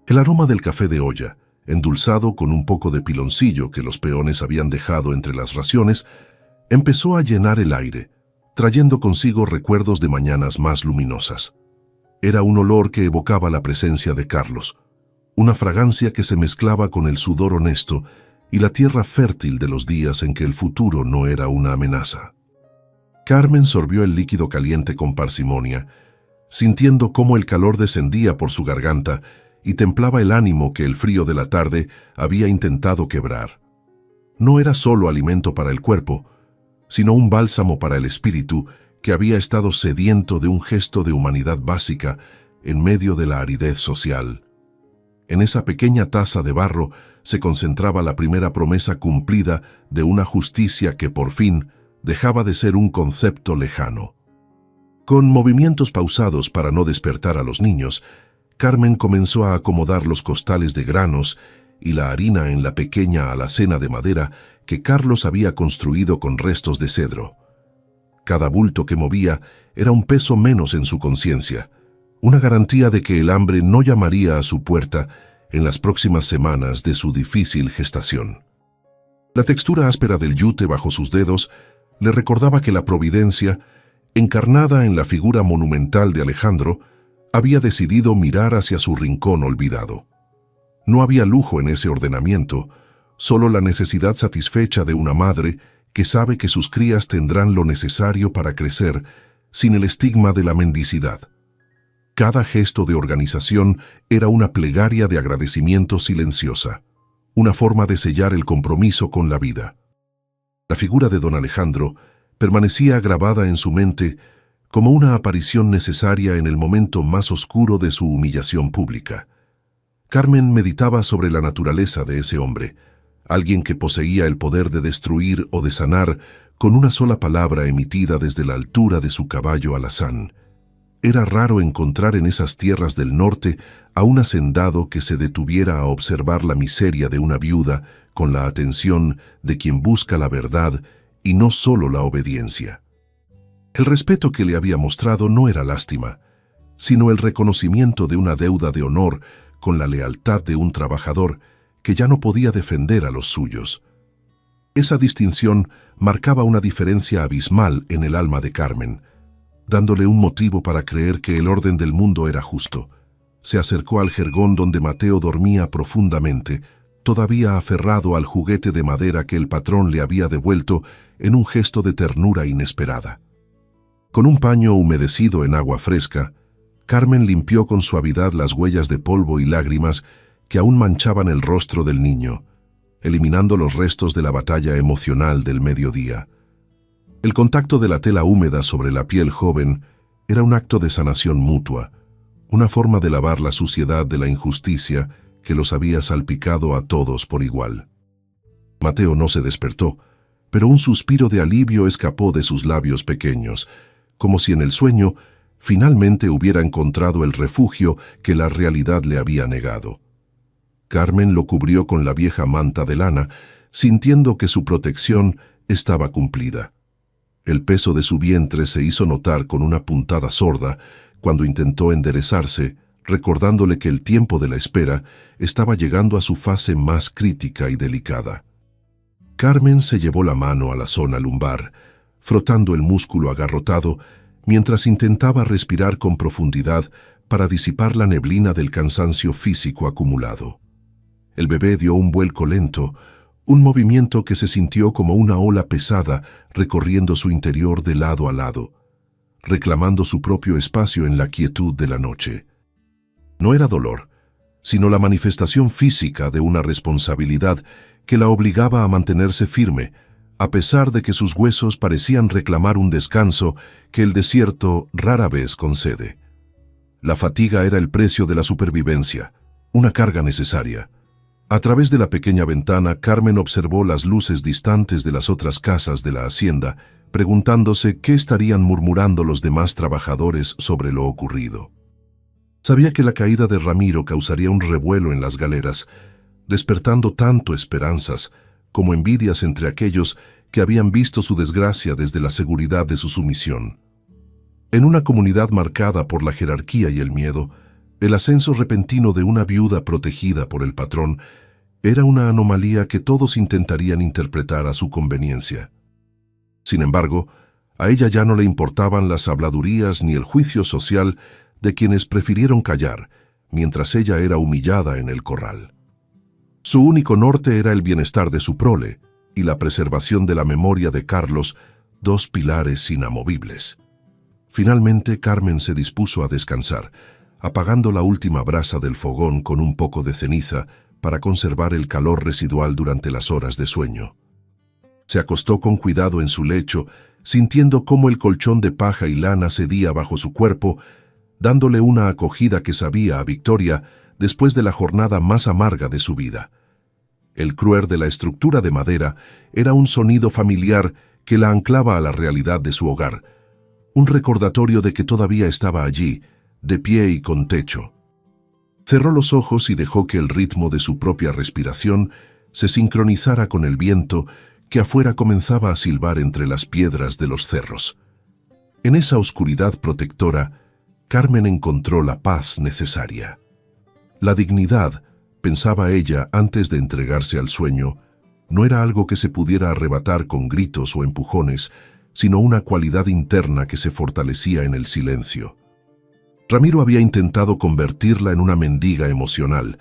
El aroma del café de olla, endulzado con un poco de piloncillo que los peones habían dejado entre las raciones, empezó a llenar el aire, trayendo consigo recuerdos de mañanas más luminosas. Era un olor que evocaba la presencia de Carlos, una fragancia que se mezclaba con el sudor honesto y la tierra fértil de los días en que el futuro no era una amenaza. Carmen sorbió el líquido caliente con parsimonia, sintiendo cómo el calor descendía por su garganta y templaba el ánimo que el frío de la tarde había intentado quebrar. No era solo alimento para el cuerpo, sino un bálsamo para el espíritu que había estado sediento de un gesto de humanidad básica en medio de la aridez social. En esa pequeña taza de barro se concentraba la primera promesa cumplida de una justicia que por fin dejaba de ser un concepto lejano. Con movimientos pausados para no despertar a los niños, Carmen comenzó a acomodar los costales de granos y la harina en la pequeña alacena de madera que Carlos había construido con restos de cedro. Cada bulto que movía era un peso menos en su conciencia, una garantía de que el hambre no llamaría a su puerta en las próximas semanas de su difícil gestación. La textura áspera del yute bajo sus dedos le recordaba que la providencia, encarnada en la figura monumental de Alejandro, había decidido mirar hacia su rincón olvidado. No había lujo en ese ordenamiento, solo la necesidad satisfecha de una madre que sabe que sus crías tendrán lo necesario para crecer sin el estigma de la mendicidad. Cada gesto de organización era una plegaria de agradecimiento silenciosa, una forma de sellar el compromiso con la vida. La figura de don Alejandro permanecía grabada en su mente como una aparición necesaria en el momento más oscuro de su humillación pública. Carmen meditaba sobre la naturaleza de ese hombre, alguien que poseía el poder de destruir o de sanar con una sola palabra emitida desde la altura de su caballo alazán. Era raro encontrar en esas tierras del norte a un hacendado que se detuviera a observar la miseria de una viuda con la atención de quien busca la verdad y no solo la obediencia. El respeto que le había mostrado no era lástima, sino el reconocimiento de una deuda de honor con la lealtad de un trabajador que ya no podía defender a los suyos. Esa distinción marcaba una diferencia abismal en el alma de Carmen, dándole un motivo para creer que el orden del mundo era justo, Se acercó al jergón donde Mateo dormía profundamente, todavía aferrado al juguete de madera que el patrón le había devuelto en un gesto de ternura inesperada. Con un paño humedecido en agua fresca, Carmen limpió con suavidad las huellas de polvo y lágrimas que aún manchaban el rostro del niño, eliminando los restos de la batalla emocional del mediodía. El contacto de la tela húmeda sobre la piel joven era un acto de sanación mutua, una forma de lavar la suciedad de la injusticia que los había salpicado a todos por igual. Mateo no se despertó, pero un suspiro de alivio escapó de sus labios pequeños, como si en el sueño finalmente hubiera encontrado el refugio que la realidad le había negado. Carmen lo cubrió con la vieja manta de lana, sintiendo que su protección estaba cumplida. El peso de su vientre se hizo notar con una puntada sorda cuando intentó enderezarse, recordándole que el tiempo de la espera estaba llegando a su fase más crítica y delicada. Carmen se llevó la mano a la zona lumbar, frotando el músculo agarrotado, mientras intentaba respirar con profundidad para disipar la neblina del cansancio físico acumulado. El bebé dio un vuelco lento, un movimiento que se sintió como una ola pesada recorriendo su interior de lado a lado, reclamando su propio espacio en la quietud de la noche. No era dolor, sino la manifestación física de una responsabilidad que la obligaba a mantenerse firme, a pesar de que sus huesos parecían reclamar un descanso que el desierto rara vez concede. La fatiga era el precio de la supervivencia, una carga necesaria. A través de la pequeña ventana, Carmen observó las luces distantes de las otras casas de la hacienda, preguntándose qué estarían murmurando los demás trabajadores sobre lo ocurrido. Sabía que la caída de Ramiro causaría un revuelo en las galeras, despertando tanto esperanzas como envidias entre aquellos que habían visto su desgracia desde la seguridad de su sumisión. En una comunidad marcada por la jerarquía y el miedo, el ascenso repentino de una viuda protegida por el patrón era una anomalía que todos intentarían interpretar a su conveniencia. Sin embargo, a ella ya no le importaban las habladurías ni el juicio social de quienes prefirieron callar, mientras ella era humillada en el corral. Su único norte era el bienestar de su prole y la preservación de la memoria de Carlos, dos pilares inamovibles. Finalmente, Carmen se dispuso a descansar, apagando la última brasa del fogón con un poco de ceniza para conservar el calor residual durante las horas de sueño. Se acostó con cuidado en su lecho, sintiendo cómo el colchón de paja y lana cedía bajo su cuerpo, dándole una acogida que sabía a victoria después de la jornada más amarga de su vida. El cruer de la estructura de madera era un sonido familiar que la anclaba a la realidad de su hogar, un recordatorio de que todavía estaba allí, de pie y con techo. Cerró los ojos y dejó que el ritmo de su propia respiración se sincronizara con el viento que afuera comenzaba a silbar entre las piedras de los cerros. En esa oscuridad protectora, Carmen encontró la paz necesaria. La dignidad, pensaba ella antes de entregarse al sueño, no era algo que se pudiera arrebatar con gritos o empujones, sino una cualidad interna que se fortalecía en el silencio. Ramiro había intentado convertirla en una mendiga emocional,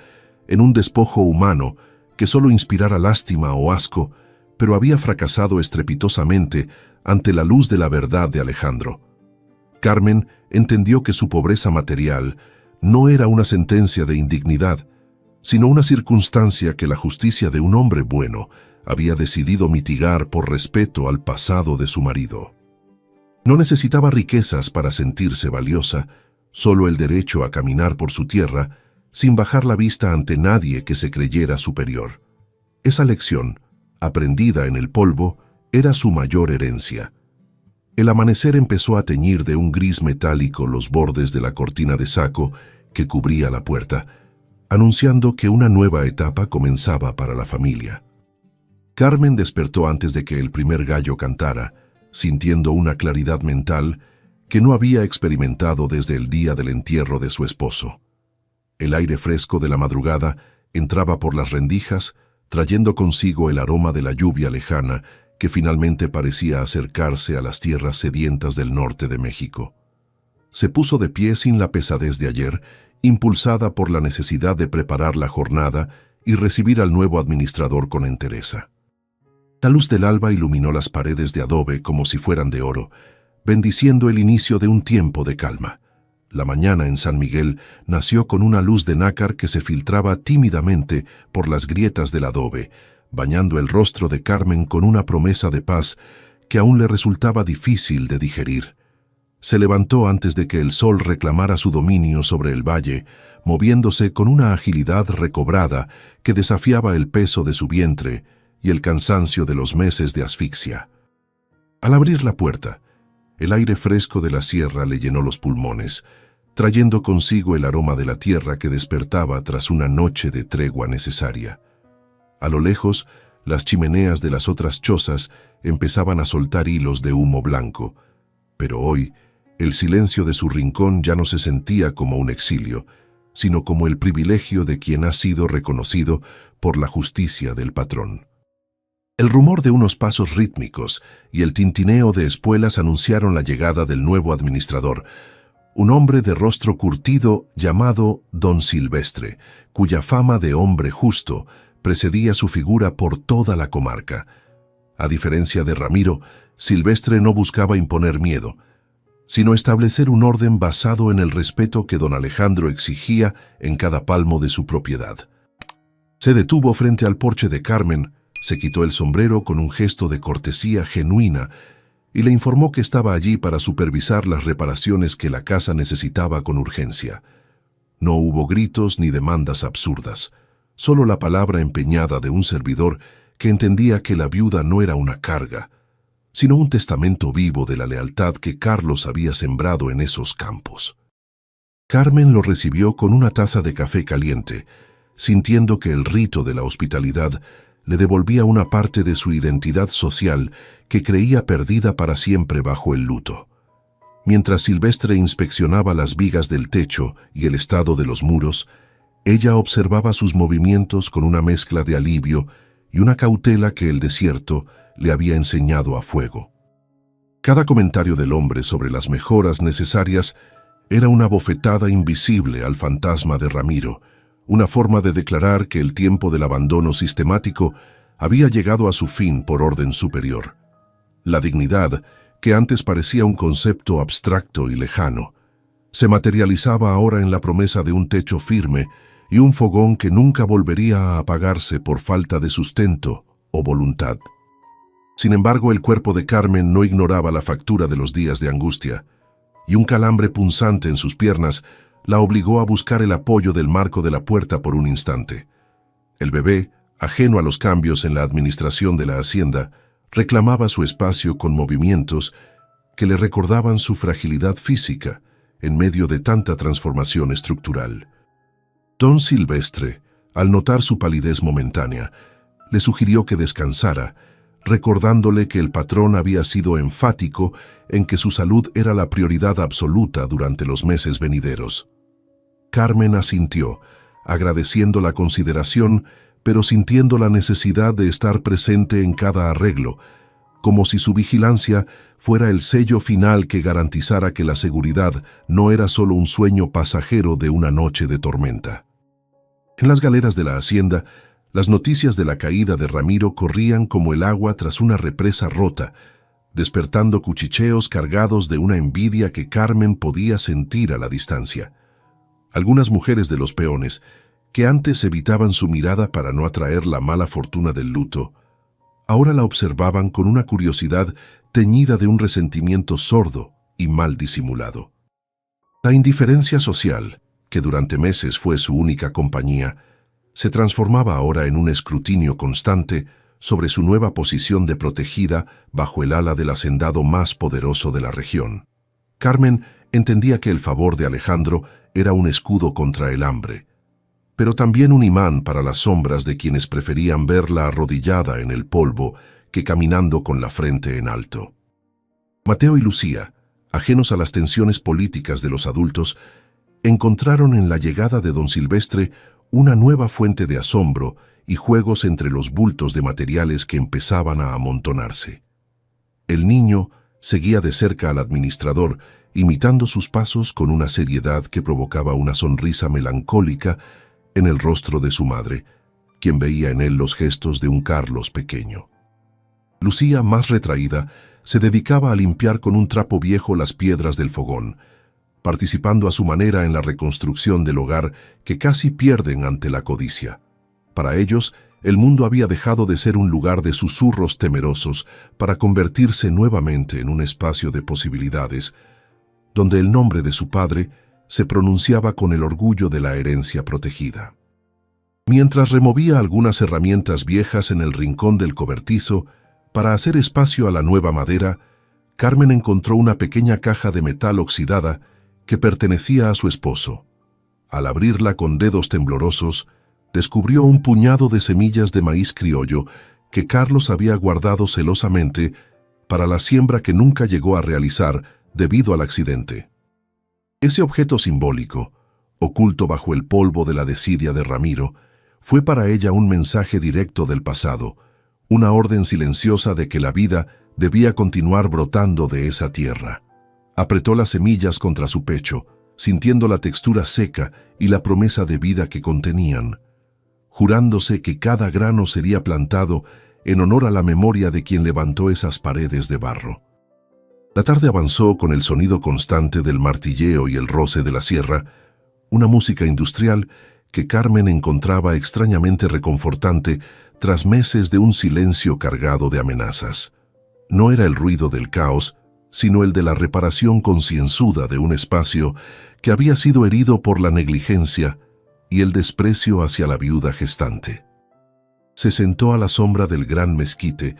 en un despojo humano que solo inspirara lástima o asco, pero había fracasado estrepitosamente ante la luz de la verdad de Alejandro. Carmen entendió que su pobreza material no era una sentencia de indignidad, sino una circunstancia que la justicia de un hombre bueno había decidido mitigar por respeto al pasado de su marido. No necesitaba riquezas para sentirse valiosa, solo el derecho a caminar por su tierra sin bajar la vista ante nadie que se creyera superior. Esa lección, aprendida en el polvo, era su mayor herencia. El amanecer empezó a teñir de un gris metálico los bordes de la cortina de saco que cubría la puerta, anunciando que una nueva etapa comenzaba para la familia. Carmen despertó antes de que el primer gallo cantara, sintiendo una claridad mental que no había experimentado desde el día del entierro de su esposo. El aire fresco de la madrugada entraba por las rendijas, trayendo consigo el aroma de la lluvia lejana que finalmente parecía acercarse a las tierras sedientas del norte de México. Se puso de pie sin la pesadez de ayer impulsada por la necesidad de preparar la jornada y recibir al nuevo administrador con entereza. La luz del alba iluminó las paredes de adobe como si fueran de oro, bendiciendo el inicio de un tiempo de calma. La mañana en San Miguel nació con una luz de nácar que se filtraba tímidamente por las grietas del adobe, bañando el rostro de Carmen con una promesa de paz que aún le resultaba difícil de digerir. Se levantó antes de que el sol reclamara su dominio sobre el valle, moviéndose con una agilidad recobrada que desafiaba el peso de su vientre y el cansancio de los meses de asfixia. Al abrir la puerta, el aire fresco de la sierra le llenó los pulmones, trayendo consigo el aroma de la tierra que despertaba tras una noche de tregua necesaria. A lo lejos, las chimeneas de las otras chozas empezaban a soltar hilos de humo blanco, pero hoy el silencio de su rincón ya no se sentía como un exilio, sino como el privilegio de quien ha sido reconocido por la justicia del patrón. El rumor de unos pasos rítmicos y el tintineo de espuelas anunciaron la llegada del nuevo administrador, un hombre de rostro curtido llamado Don Silvestre, cuya fama de hombre justo precedía su figura por toda la comarca. A diferencia de Ramiro, Silvestre no buscaba imponer miedo, sino establecer un orden basado en el respeto que don Alejandro exigía en cada palmo de su propiedad. Se detuvo frente al porche de Carmen, se quitó el sombrero con un gesto de cortesía genuina y le informó que estaba allí para supervisar las reparaciones que la casa necesitaba con urgencia. No hubo gritos ni demandas absurdas, solo la palabra empeñada de un servidor que entendía que la viuda no era una carga, sino un testamento vivo de la lealtad que Carlos había sembrado en esos campos. Carmen lo recibió con una taza de café caliente, sintiendo que el rito de la hospitalidad le devolvía una parte de su identidad social que creía perdida para siempre bajo el luto. Mientras Silvestre inspeccionaba las vigas del techo y el estado de los muros, ella observaba sus movimientos con una mezcla de alivio y una cautela que el desierto le había enseñado a fuego. Cada comentario del hombre sobre las mejoras necesarias era una bofetada invisible al fantasma de Ramiro, una forma de declarar que el tiempo del abandono sistemático había llegado a su fin por orden superior. La dignidad, que antes parecía un concepto abstracto y lejano, se materializaba ahora en la promesa de un techo firme y un fogón que nunca volvería a apagarse por falta de sustento o voluntad. Sin embargo, el cuerpo de Carmen no ignoraba la factura de los días de angustia, y un calambre punzante en sus piernas la obligó a buscar el apoyo del marco de la puerta por un instante. El bebé, ajeno a los cambios en la administración de la hacienda, reclamaba su espacio con movimientos que le recordaban su fragilidad física en medio de tanta transformación estructural. Don Silvestre, al notar su palidez momentánea, le sugirió que descansara, recordándole que el patrón había sido enfático en que su salud era la prioridad absoluta durante los meses venideros. Carmen asintió, agradeciendo la consideración, pero sintiendo la necesidad de estar presente en cada arreglo, como si su vigilancia fuera el sello final que garantizara que la seguridad no era solo un sueño pasajero de una noche de tormenta. En las galeras de la hacienda, las noticias de la caída de Ramiro corrían como el agua tras una represa rota, despertando cuchicheos cargados de una envidia que Carmen podía sentir a la distancia. Algunas mujeres de los peones, que antes evitaban su mirada para no atraer la mala fortuna del luto, ahora la observaban con una curiosidad teñida de un resentimiento sordo y mal disimulado. La indiferencia social, que durante meses fue su única compañía, se transformaba ahora en un escrutinio constante sobre su nueva posición de protegida bajo el ala del hacendado más poderoso de la región. Carmen entendía que el favor de Alejandro era un escudo contra el hambre, pero también un imán para las sombras de quienes preferían verla arrodillada en el polvo que caminando con la frente en alto. Mateo y Lucía, ajenos a las tensiones políticas de los adultos, encontraron en la llegada de don Silvestre una nueva fuente de asombro y juegos entre los bultos de materiales que empezaban a amontonarse. El niño seguía de cerca al administrador imitando sus pasos con una seriedad que provocaba una sonrisa melancólica en el rostro de su madre, quien veía en él los gestos de un Carlos pequeño. Lucía, más retraída, se dedicaba a limpiar con un trapo viejo las piedras del fogón, participando a su manera en la reconstrucción del hogar que casi pierden ante la codicia. Para ellos, el mundo había dejado de ser un lugar de susurros temerosos para convertirse nuevamente en un espacio de posibilidades, donde el nombre de su padre se pronunciaba con el orgullo de la herencia protegida. Mientras removía algunas herramientas viejas en el rincón del cobertizo para hacer espacio a la nueva madera, Carmen encontró una pequeña caja de metal oxidada que pertenecía a su esposo. Al abrirla con dedos temblorosos, descubrió un puñado de semillas de maíz criollo que Carlos había guardado celosamente para la siembra que nunca llegó a realizar debido al accidente. Ese objeto simbólico, oculto bajo el polvo de la desidia de Ramiro, fue para ella un mensaje directo del pasado, una orden silenciosa de que la vida debía continuar brotando de esa tierra. Apretó las semillas contra su pecho, sintiendo la textura seca y la promesa de vida que contenían, jurándose que cada grano sería plantado en honor a la memoria de quien levantó esas paredes de barro. La tarde avanzó con el sonido constante del martilleo y el roce de la sierra, una música industrial que Carmen encontraba extrañamente reconfortante tras meses de un silencio cargado de amenazas. No era el ruido del caos, sino el de la reparación concienzuda de un espacio que había sido herido por la negligencia y el desprecio hacia la viuda gestante. Se sentó a la sombra del gran mezquite,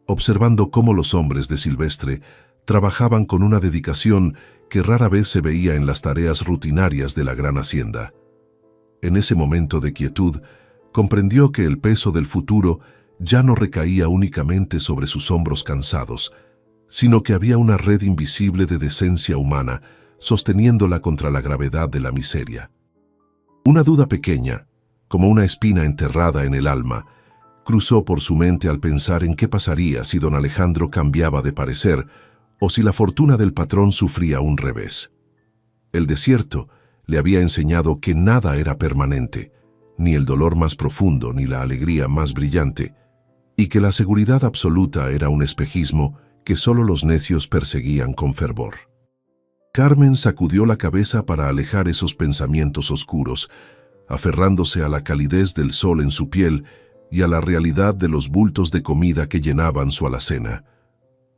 observando cómo los hombres de Silvestre trabajaban con una dedicación que rara vez se veía en las tareas rutinarias de la gran hacienda. En ese momento de quietud, comprendió que el peso del futuro ya no recaía únicamente sobre sus hombros cansados, sino que había una red invisible de decencia humana sosteniéndola contra la gravedad de la miseria. Una duda pequeña, como una espina enterrada en el alma, cruzó por su mente al pensar en qué pasaría si don Alejandro cambiaba de parecer o si la fortuna del patrón sufría un revés. El desierto le había enseñado que nada era permanente, ni el dolor más profundo ni la alegría más brillante, y que la seguridad absoluta era un espejismo que solo los necios perseguían con fervor. Carmen sacudió la cabeza para alejar esos pensamientos oscuros, aferrándose a la calidez del sol en su piel y a la realidad de los bultos de comida que llenaban su alacena.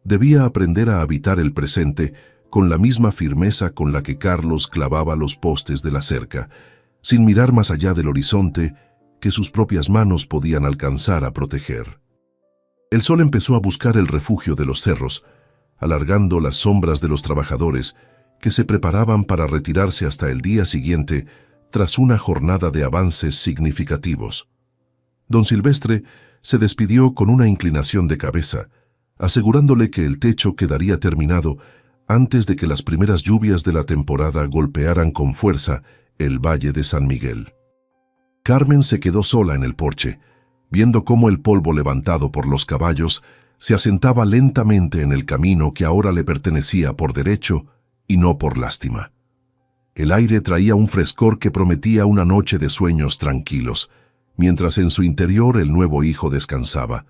Debía aprender a habitar el presente con la misma firmeza con la que Carlos clavaba los postes de la cerca, sin mirar más allá del horizonte que sus propias manos podían alcanzar a proteger. El sol empezó a buscar el refugio de los cerros, alargando las sombras de los trabajadores que se preparaban para retirarse hasta el día siguiente tras una jornada de avances significativos. Don Silvestre se despidió con una inclinación de cabeza, asegurándole que el techo quedaría terminado antes de que las primeras lluvias de la temporada golpearan con fuerza el Valle de San Miguel. Carmen se quedó sola en el porche, viendo cómo el polvo levantado por los caballos se asentaba lentamente en el camino que ahora le pertenecía por derecho y no por lástima. El aire traía un frescor que prometía una noche de sueños tranquilos, mientras en su interior el nuevo hijo descansaba,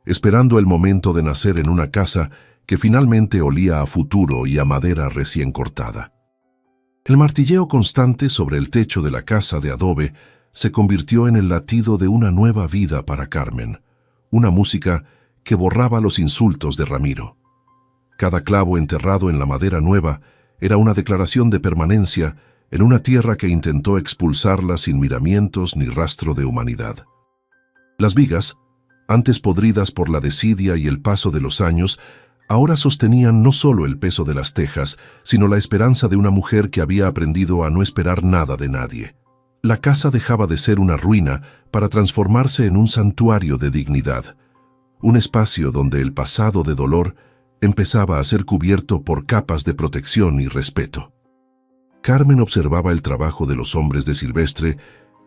esperando el momento de nacer en una casa que finalmente olía a futuro y a madera recién cortada. El martilleo constante sobre el techo de la casa de adobe se convirtió en el latido de una nueva vida para Carmen, una música que borraba los insultos de Ramiro. Cada clavo enterrado en la madera nueva era una declaración de permanencia en una tierra que intentó expulsarla sin miramientos ni rastro de humanidad. Las vigas, antes podridas por la desidia y el paso de los años, ahora sostenían no solo el peso de las tejas, sino la esperanza de una mujer que había aprendido a no esperar nada de nadie. La casa dejaba de ser una ruina para transformarse en un santuario de dignidad, un espacio donde el pasado de dolor empezaba a ser cubierto por capas de protección y respeto. Carmen observaba el trabajo de los hombres de Silvestre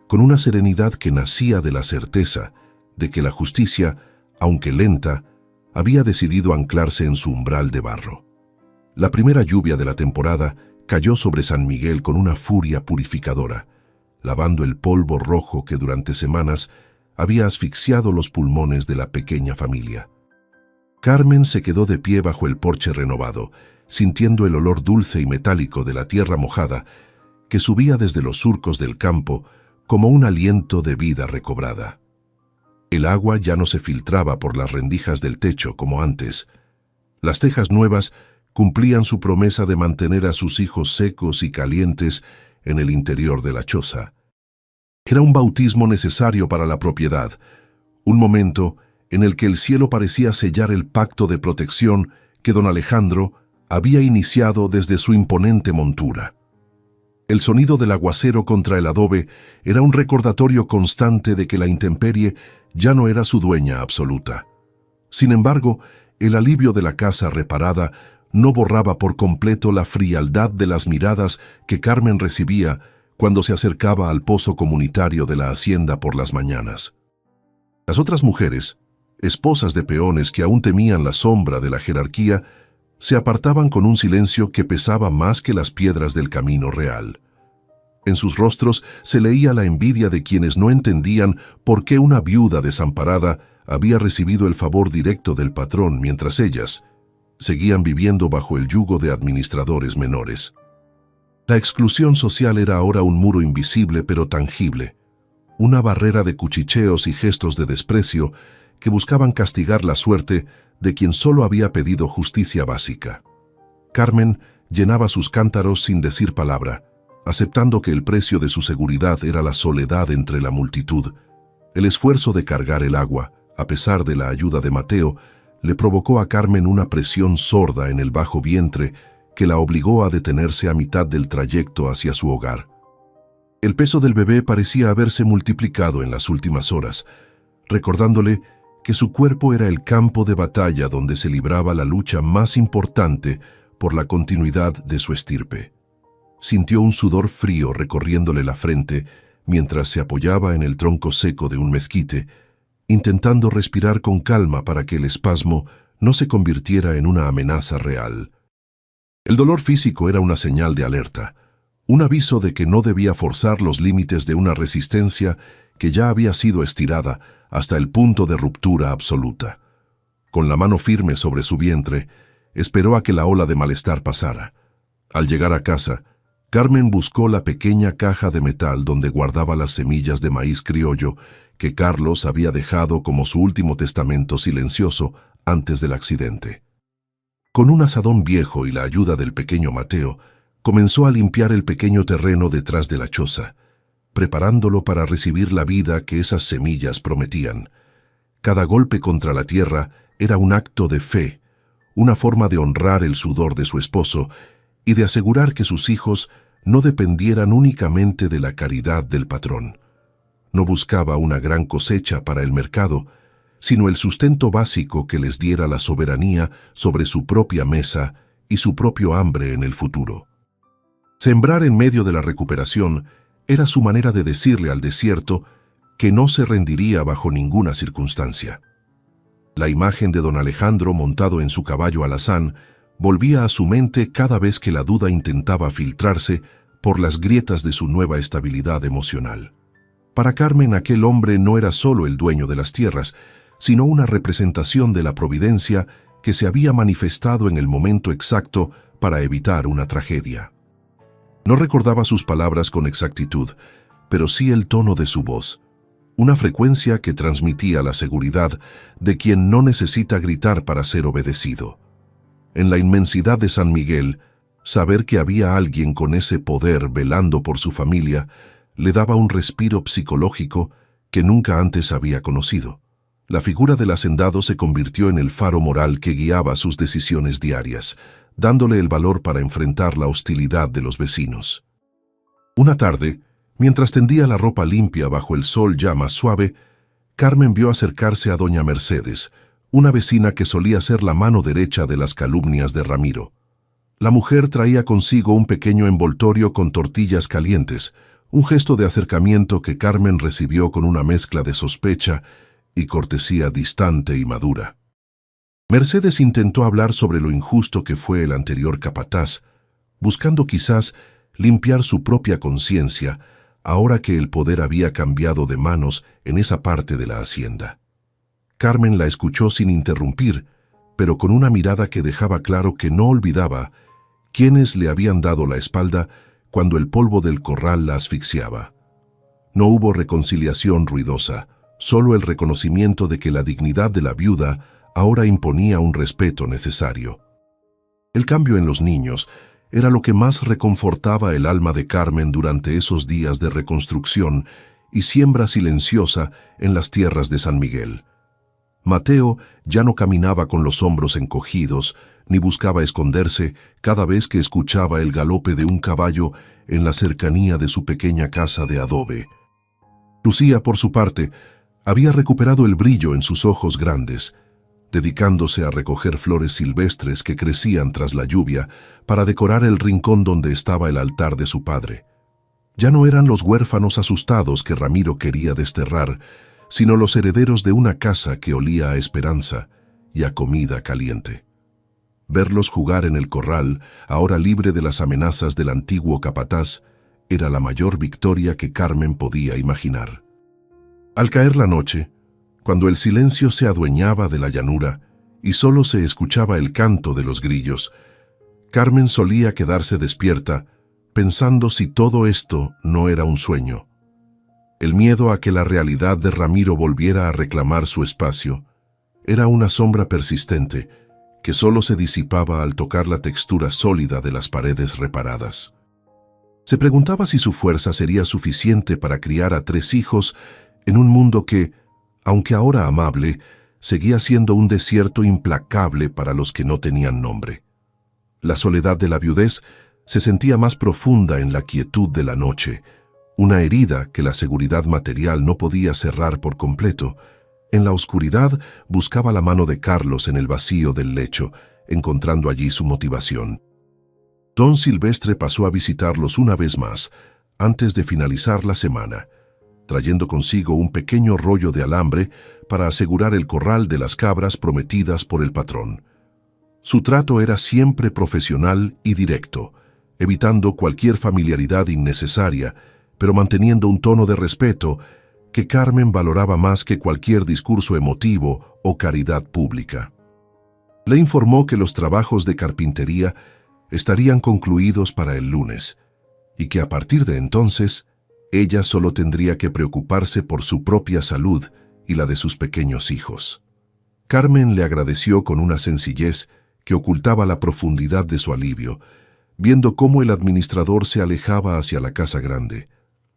con una serenidad que nacía de la certeza de que la justicia, aunque lenta, había decidido anclarse en su umbral de barro. La primera lluvia de la temporada cayó sobre San Miguel con una furia purificadora, lavando el polvo rojo que durante semanas había asfixiado los pulmones de la pequeña familia. Carmen se quedó de pie bajo el porche renovado, sintiendo el olor dulce y metálico de la tierra mojada que subía desde los surcos del campo como un aliento de vida recobrada. El agua ya no se filtraba por las rendijas del techo como antes. Las tejas nuevas cumplían su promesa de mantener a sus hijos secos y calientes en el interior de la choza. Era un bautismo necesario para la propiedad, un momento en el que el cielo parecía sellar el pacto de protección que don Alejandro había iniciado desde su imponente montura. El sonido del aguacero contra el adobe era un recordatorio constante de que la intemperie ya no era su dueña absoluta. Sin embargo, el alivio de la casa reparada no borraba por completo la frialdad de las miradas que Carmen recibía cuando se acercaba al pozo comunitario de la hacienda por las mañanas. Las otras mujeres, esposas de peones que aún temían la sombra de la jerarquía, se apartaban con un silencio que pesaba más que las piedras del camino real. En sus rostros se leía la envidia de quienes no entendían por qué una viuda desamparada había recibido el favor directo del patrón mientras ellas seguían viviendo bajo el yugo de administradores menores. La exclusión social era ahora un muro invisible pero tangible, una barrera de cuchicheos y gestos de desprecio que buscaban castigar la suerte de quien solo había pedido justicia básica. Carmen llenaba sus cántaros sin decir palabra, aceptando que el precio de su seguridad era la soledad entre la multitud. El esfuerzo de cargar el agua, a pesar de la ayuda de Mateo, le provocó a Carmen una presión sorda en el bajo vientre que la obligó a detenerse a mitad del trayecto hacia su hogar. El peso del bebé parecía haberse multiplicado en las últimas horas, recordándole que su cuerpo era el campo de batalla donde se libraba la lucha más importante por la continuidad de su estirpe. Sintió un sudor frío recorriéndole la frente mientras se apoyaba en el tronco seco de un mezquite, intentando respirar con calma para que el espasmo no se convirtiera en una amenaza real. El dolor físico era una señal de alerta, un aviso de que no debía forzar los límites de una resistencia que ya había sido estirada hasta el punto de ruptura absoluta. Con la mano firme sobre su vientre, esperó a que la ola de malestar pasara. Al llegar a casa, Carmen buscó la pequeña caja de metal donde guardaba las semillas de maíz criollo que Carlos había dejado como su último testamento silencioso antes del accidente. Con un azadón viejo y la ayuda del pequeño Mateo, comenzó a limpiar el pequeño terreno detrás de la choza, preparándolo para recibir la vida que esas semillas prometían. Cada golpe contra la tierra era un acto de fe, una forma de honrar el sudor de su esposo y de asegurar que sus hijos no dependieran únicamente de la caridad del patrón. No buscaba una gran cosecha para el mercado, sino el sustento básico que les diera la soberanía sobre su propia mesa y su propio hambre en el futuro. Sembrar en medio de la recuperación era su manera de decirle al desierto que no se rendiría bajo ninguna circunstancia. La imagen de don Alejandro montado en su caballo alazán volvía a su mente cada vez que la duda intentaba filtrarse por las grietas de su nueva estabilidad emocional. Para Carmen, aquel hombre no era solo el dueño de las tierras, sino una representación de la providencia que se había manifestado en el momento exacto para evitar una tragedia. No recordaba sus palabras con exactitud, pero sí el tono de su voz, una frecuencia que transmitía la seguridad de quien no necesita gritar para ser obedecido. En la inmensidad de San Miguel, saber que había alguien con ese poder velando por su familia le daba un respiro psicológico que nunca antes había conocido. La figura del hacendado se convirtió en el faro moral que guiaba sus decisiones diarias, dándole el valor para enfrentar la hostilidad de los vecinos. Una tarde, mientras tendía la ropa limpia bajo el sol ya más suave, Carmen vio acercarse a doña Mercedes, una vecina que solía ser la mano derecha de las calumnias de Ramiro. La mujer traía consigo un pequeño envoltorio con tortillas calientes, un gesto de acercamiento que Carmen recibió con una mezcla de sospecha y cortesía distante y madura. Mercedes intentó hablar sobre lo injusto que fue el anterior capataz, buscando quizás limpiar su propia conciencia ahora que el poder había cambiado de manos en esa parte de la hacienda. Carmen la escuchó sin interrumpir, pero con una mirada que dejaba claro que no olvidaba quiénes le habían dado la espalda cuando el polvo del corral la asfixiaba. No hubo reconciliación ruidosa, solo el reconocimiento de que la dignidad de la viuda ahora imponía un respeto necesario. El cambio en los niños era lo que más reconfortaba el alma de Carmen durante esos días de reconstrucción y siembra silenciosa en las tierras de San Miguel. Mateo ya no caminaba con los hombros encogidos, ni buscaba esconderse cada vez que escuchaba el galope de un caballo en la cercanía de su pequeña casa de adobe. Lucía, por su parte, había recuperado el brillo en sus ojos grandes, dedicándose a recoger flores silvestres que crecían tras la lluvia para decorar el rincón donde estaba el altar de su padre. Ya no eran los huérfanos asustados que Ramiro quería desterrar, sino los herederos de una casa que olía a esperanza y a comida caliente. Verlos jugar en el corral, ahora libre de las amenazas del antiguo capataz, era la mayor victoria que Carmen podía imaginar. Al caer la noche, cuando el silencio se adueñaba de la llanura y solo se escuchaba el canto de los grillos, Carmen solía quedarse despierta, pensando si todo esto no era un sueño. El miedo a que la realidad de Ramiro volviera a reclamar su espacio era una sombra persistente que solo se disipaba al tocar la textura sólida de las paredes reparadas. Se preguntaba si su fuerza sería suficiente para criar a 3 hijos en un mundo que, aunque ahora amable, seguía siendo un desierto implacable para los que no tenían nombre. La soledad de la viudez se sentía más profunda en la quietud de la noche, una herida que la seguridad material no podía cerrar por completo. En la oscuridad buscaba la mano de Carlos en el vacío del lecho, encontrando allí su motivación. Don Silvestre pasó a visitarlos una vez más, antes de finalizar la semana, trayendo consigo un pequeño rollo de alambre para asegurar el corral de las cabras prometidas por el patrón. Su trato era siempre profesional y directo, evitando cualquier familiaridad innecesaria, pero manteniendo un tono de respeto que Carmen valoraba más que cualquier discurso emotivo o caridad pública. Le informó que los trabajos de carpintería estarían concluidos para el lunes, y que a partir de entonces ella solo tendría que preocuparse por su propia salud y la de sus pequeños hijos. Carmen le agradeció con una sencillez que ocultaba la profundidad de su alivio, viendo cómo el administrador se alejaba hacia la casa grande.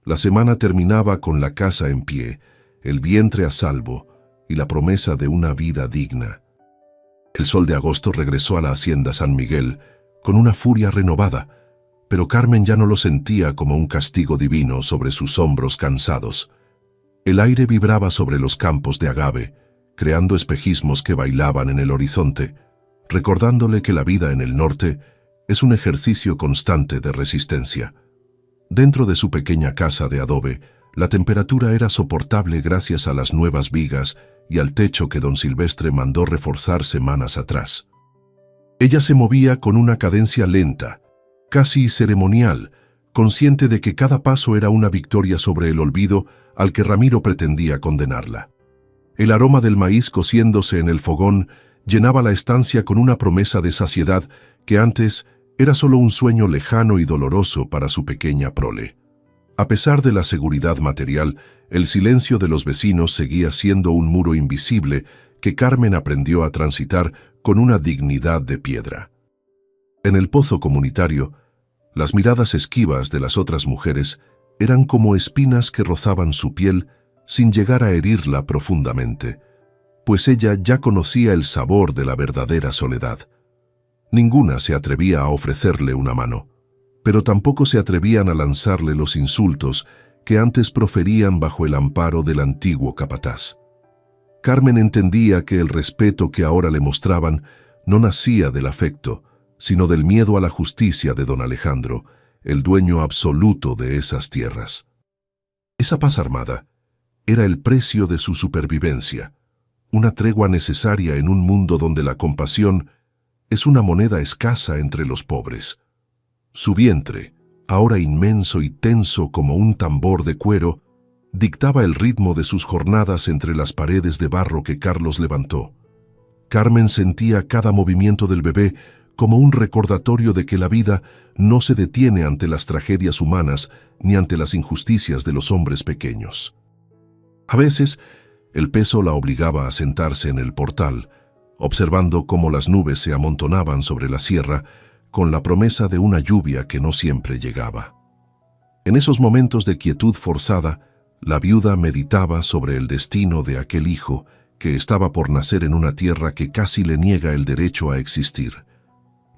La semana terminaba con la casa en pie, el vientre a salvo y la promesa de una vida digna. El sol de agosto regresó a la hacienda San Miguel con una furia renovada, pero Carmen ya no lo sentía como un castigo divino sobre sus hombros cansados. El aire vibraba sobre los campos de agave, creando espejismos que bailaban en el horizonte, recordándole que la vida en el norte es un ejercicio constante de resistencia. Dentro de su pequeña casa de adobe, la temperatura era soportable gracias a las nuevas vigas y al techo que don Silvestre mandó reforzar semanas atrás. Ella se movía con una cadencia lenta, casi ceremonial, consciente de que cada paso era una victoria sobre el olvido al que Ramiro pretendía condenarla. El aroma del maíz cociéndose en el fogón llenaba la estancia con una promesa de saciedad que antes era solo un sueño lejano y doloroso para su pequeña prole. A pesar de la seguridad material, el silencio de los vecinos seguía siendo un muro invisible que Carmen aprendió a transitar con una dignidad de piedra. En el pozo comunitario, las miradas esquivas de las otras mujeres eran como espinas que rozaban su piel sin llegar a herirla profundamente, pues ella ya conocía el sabor de la verdadera soledad. Ninguna se atrevía a ofrecerle una mano, pero tampoco se atrevían a lanzarle los insultos que antes proferían bajo el amparo del antiguo capataz. Carmen entendía que el respeto que ahora le mostraban no nacía del afecto, sino del miedo a la justicia de don Alejandro, el dueño absoluto de esas tierras. Esa paz armada era el precio de su supervivencia, una tregua necesaria en un mundo donde la compasión es una moneda escasa entre los pobres. Su vientre, ahora inmenso y tenso como un tambor de cuero, dictaba el ritmo de sus jornadas entre las paredes de barro que Carlos levantó. Carmen sentía cada movimiento del bebé como un recordatorio de que la vida no se detiene ante las tragedias humanas ni ante las injusticias de los hombres pequeños. A veces, el peso la obligaba a sentarse en el portal, observando cómo las nubes se amontonaban sobre la sierra con la promesa de una lluvia que no siempre llegaba. En esos momentos de quietud forzada, la viuda meditaba sobre el destino de aquel hijo que estaba por nacer en una tierra que casi le niega el derecho a existir.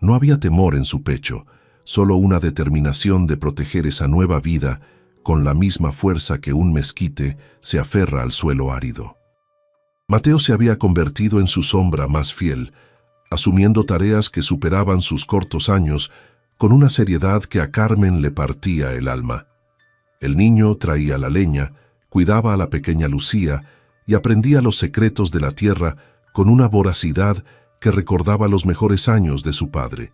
No había temor en su pecho, solo una determinación de proteger esa nueva vida con la misma fuerza que un mezquite se aferra al suelo árido. Mateo se había convertido en su sombra más fiel, asumiendo tareas que superaban sus cortos años con una seriedad que a Carmen le partía el alma. El niño traía la leña, cuidaba a la pequeña Lucía y aprendía los secretos de la tierra con una voracidad que recordaba los mejores años de su padre.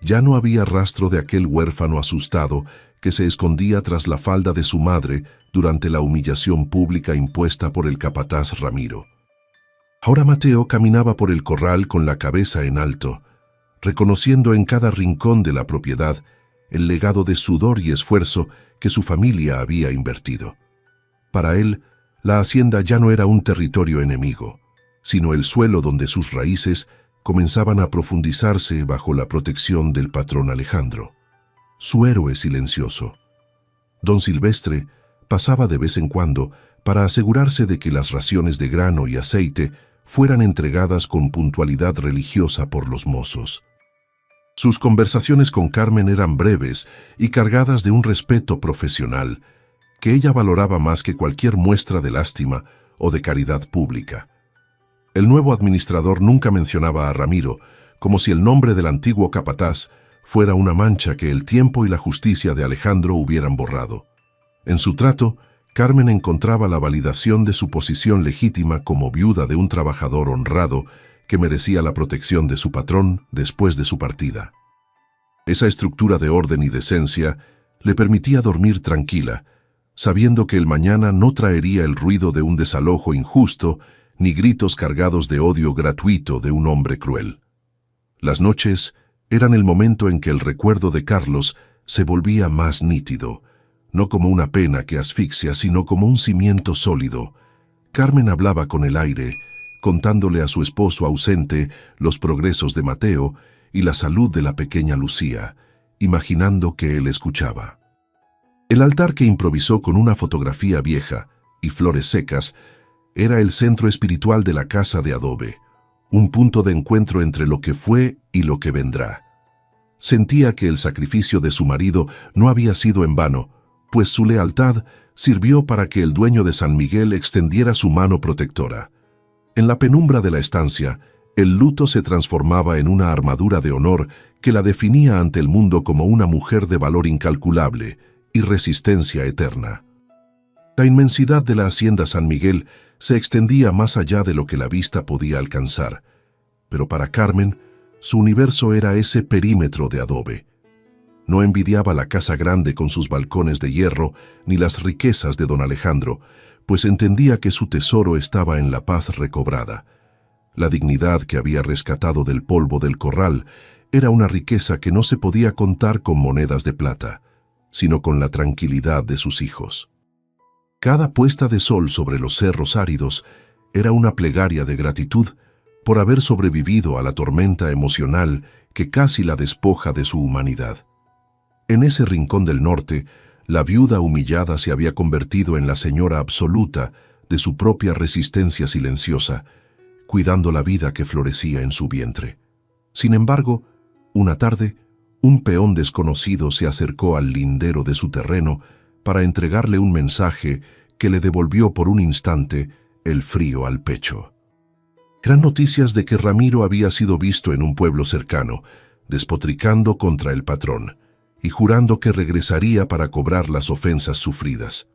Ya no había rastro de aquel huérfano asustado que se escondía tras la falda de su madre durante la humillación pública impuesta por el capataz Ramiro. Ahora Mateo caminaba por el corral con la cabeza en alto, reconociendo en cada rincón de la propiedad el legado de sudor y esfuerzo que su familia había invertido. Para él, la hacienda ya no era un territorio enemigo, sino el suelo donde sus raíces comenzaban a profundizarse bajo la protección del patrón Alejandro, su héroe silencioso. Don Silvestre pasaba de vez en cuando para asegurarse de que las raciones de grano y aceite fueran entregadas con puntualidad religiosa por los mozos. Sus conversaciones con Carmen eran breves y cargadas de un respeto profesional que ella valoraba más que cualquier muestra de lástima o de caridad pública. El nuevo administrador nunca mencionaba a Ramiro, como si el nombre del antiguo capataz fuera una mancha que el tiempo y la justicia de Alejandro hubieran borrado. En su trato, Carmen encontraba la validación de su posición legítima como viuda de un trabajador honrado que merecía la protección de su patrón después de su partida. Esa estructura de orden y decencia le permitía dormir tranquila, sabiendo que el mañana no traería el ruido de un desalojo injusto ni gritos cargados de odio gratuito de un hombre cruel. Las noches eran el momento en que el recuerdo de Carlos se volvía más nítido, no como una pena que asfixia, sino como un cimiento sólido. Carmen hablaba con el aire, contándole a su esposo ausente los progresos de Mateo y la salud de la pequeña Lucía, imaginando que él escuchaba. El altar que improvisó con una fotografía vieja y flores secas era el centro espiritual de la casa de adobe, un punto de encuentro entre lo que fue y lo que vendrá. Sentía que el sacrificio de su marido no había sido en vano, pues su lealtad sirvió para que el dueño de San Miguel extendiera su mano protectora. En la penumbra de la estancia, el luto se transformaba en una armadura de honor que la definía ante el mundo como una mujer de valor incalculable y resistencia eterna. La inmensidad de la hacienda San Miguel se extendía más allá de lo que la vista podía alcanzar, pero para Carmen, su universo era ese perímetro de adobe. No envidiaba la casa grande con sus balcones de hierro ni las riquezas de don Alejandro, pues entendía que su tesoro estaba en la paz recobrada. La dignidad que había rescatado del polvo del corral era una riqueza que no se podía contar con monedas de plata, sino con la tranquilidad de sus hijos. Cada puesta de sol sobre los cerros áridos era una plegaria de gratitud por haber sobrevivido a la tormenta emocional que casi la despoja de su humanidad. En ese rincón del norte, la viuda humillada se había convertido en la señora absoluta de su propia resistencia silenciosa, cuidando la vida que florecía en su vientre. Sin embargo, una tarde, un peón desconocido se acercó al lindero de su terreno para entregarle un mensaje que le devolvió por un instante el frío al pecho. Eran noticias de que Ramiro había sido visto en un pueblo cercano, despotricando contra el patrón y jurando que regresaría para cobrar las ofensas sufridas.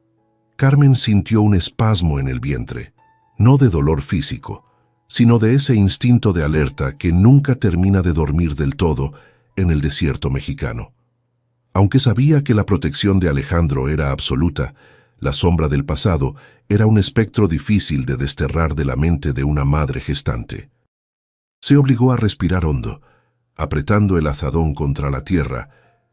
Carmen sintió un espasmo en el vientre, no de dolor físico, sino de ese instinto de alerta que nunca termina de dormir del todo en el desierto mexicano. Aunque sabía que la protección de Alejandro era absoluta, la sombra del pasado era un espectro difícil de desterrar de la mente de una madre gestante. Se obligó a respirar hondo, apretando el azadón contra la tierra,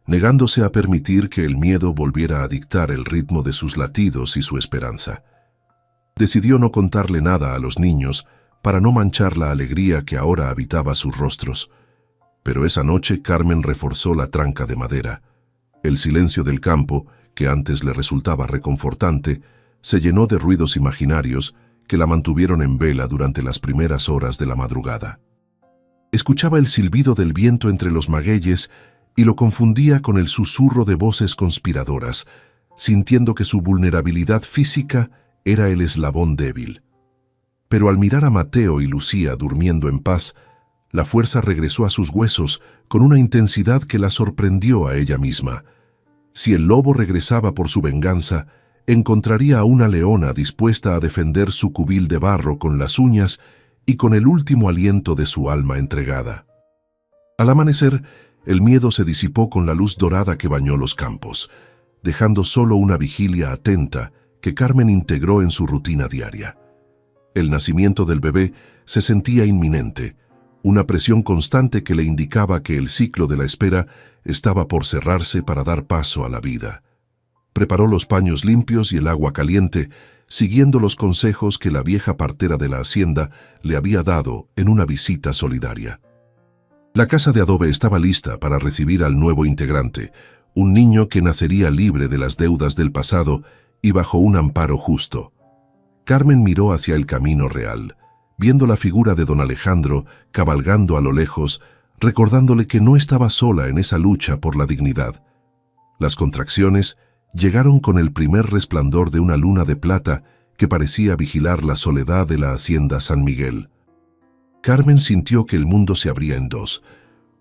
negándose a permitir que el miedo volviera a dictar el ritmo de sus latidos y su esperanza. Decidió no contarle nada a los niños para no manchar la alegría que ahora habitaba sus rostros. Pero esa noche Carmen reforzó la tranca de madera. El silencio del campo, que antes le resultaba reconfortante, se llenó de ruidos imaginarios que la mantuvieron en vela durante las primeras horas de la madrugada. Escuchaba el silbido del viento entre los magueyes y lo confundía con el susurro de voces conspiradoras, sintiendo que su vulnerabilidad física era el eslabón débil. Pero al mirar a Mateo y Lucía durmiendo en paz, la fuerza regresó a sus huesos con una intensidad que la sorprendió a ella misma. Si el lobo regresaba por su venganza, encontraría a una leona dispuesta a defender su cubil de barro con las uñas y con el último aliento de su alma entregada. Al amanecer, el miedo se disipó con la luz dorada que bañó los campos, dejando solo una vigilia atenta que Carmen integró en su rutina diaria. El nacimiento del bebé se sentía inminente, una presión constante que le indicaba que el ciclo de la espera estaba por cerrarse para dar paso a la vida. Preparó los paños limpios y el agua caliente, siguiendo los consejos que la vieja partera de la hacienda le había dado en una visita solidaria. La casa de adobe estaba lista para recibir al nuevo integrante, un niño que nacería libre de las deudas del pasado y bajo un amparo justo. Carmen miró hacia el camino real, viendo la figura de don Alejandro cabalgando a lo lejos, recordándole que no estaba sola en esa lucha por la dignidad. Las contracciones llegaron con el primer resplandor de una luna de plata que parecía vigilar la soledad de la hacienda San Miguel. Carmen sintió que el mundo se abría en dos,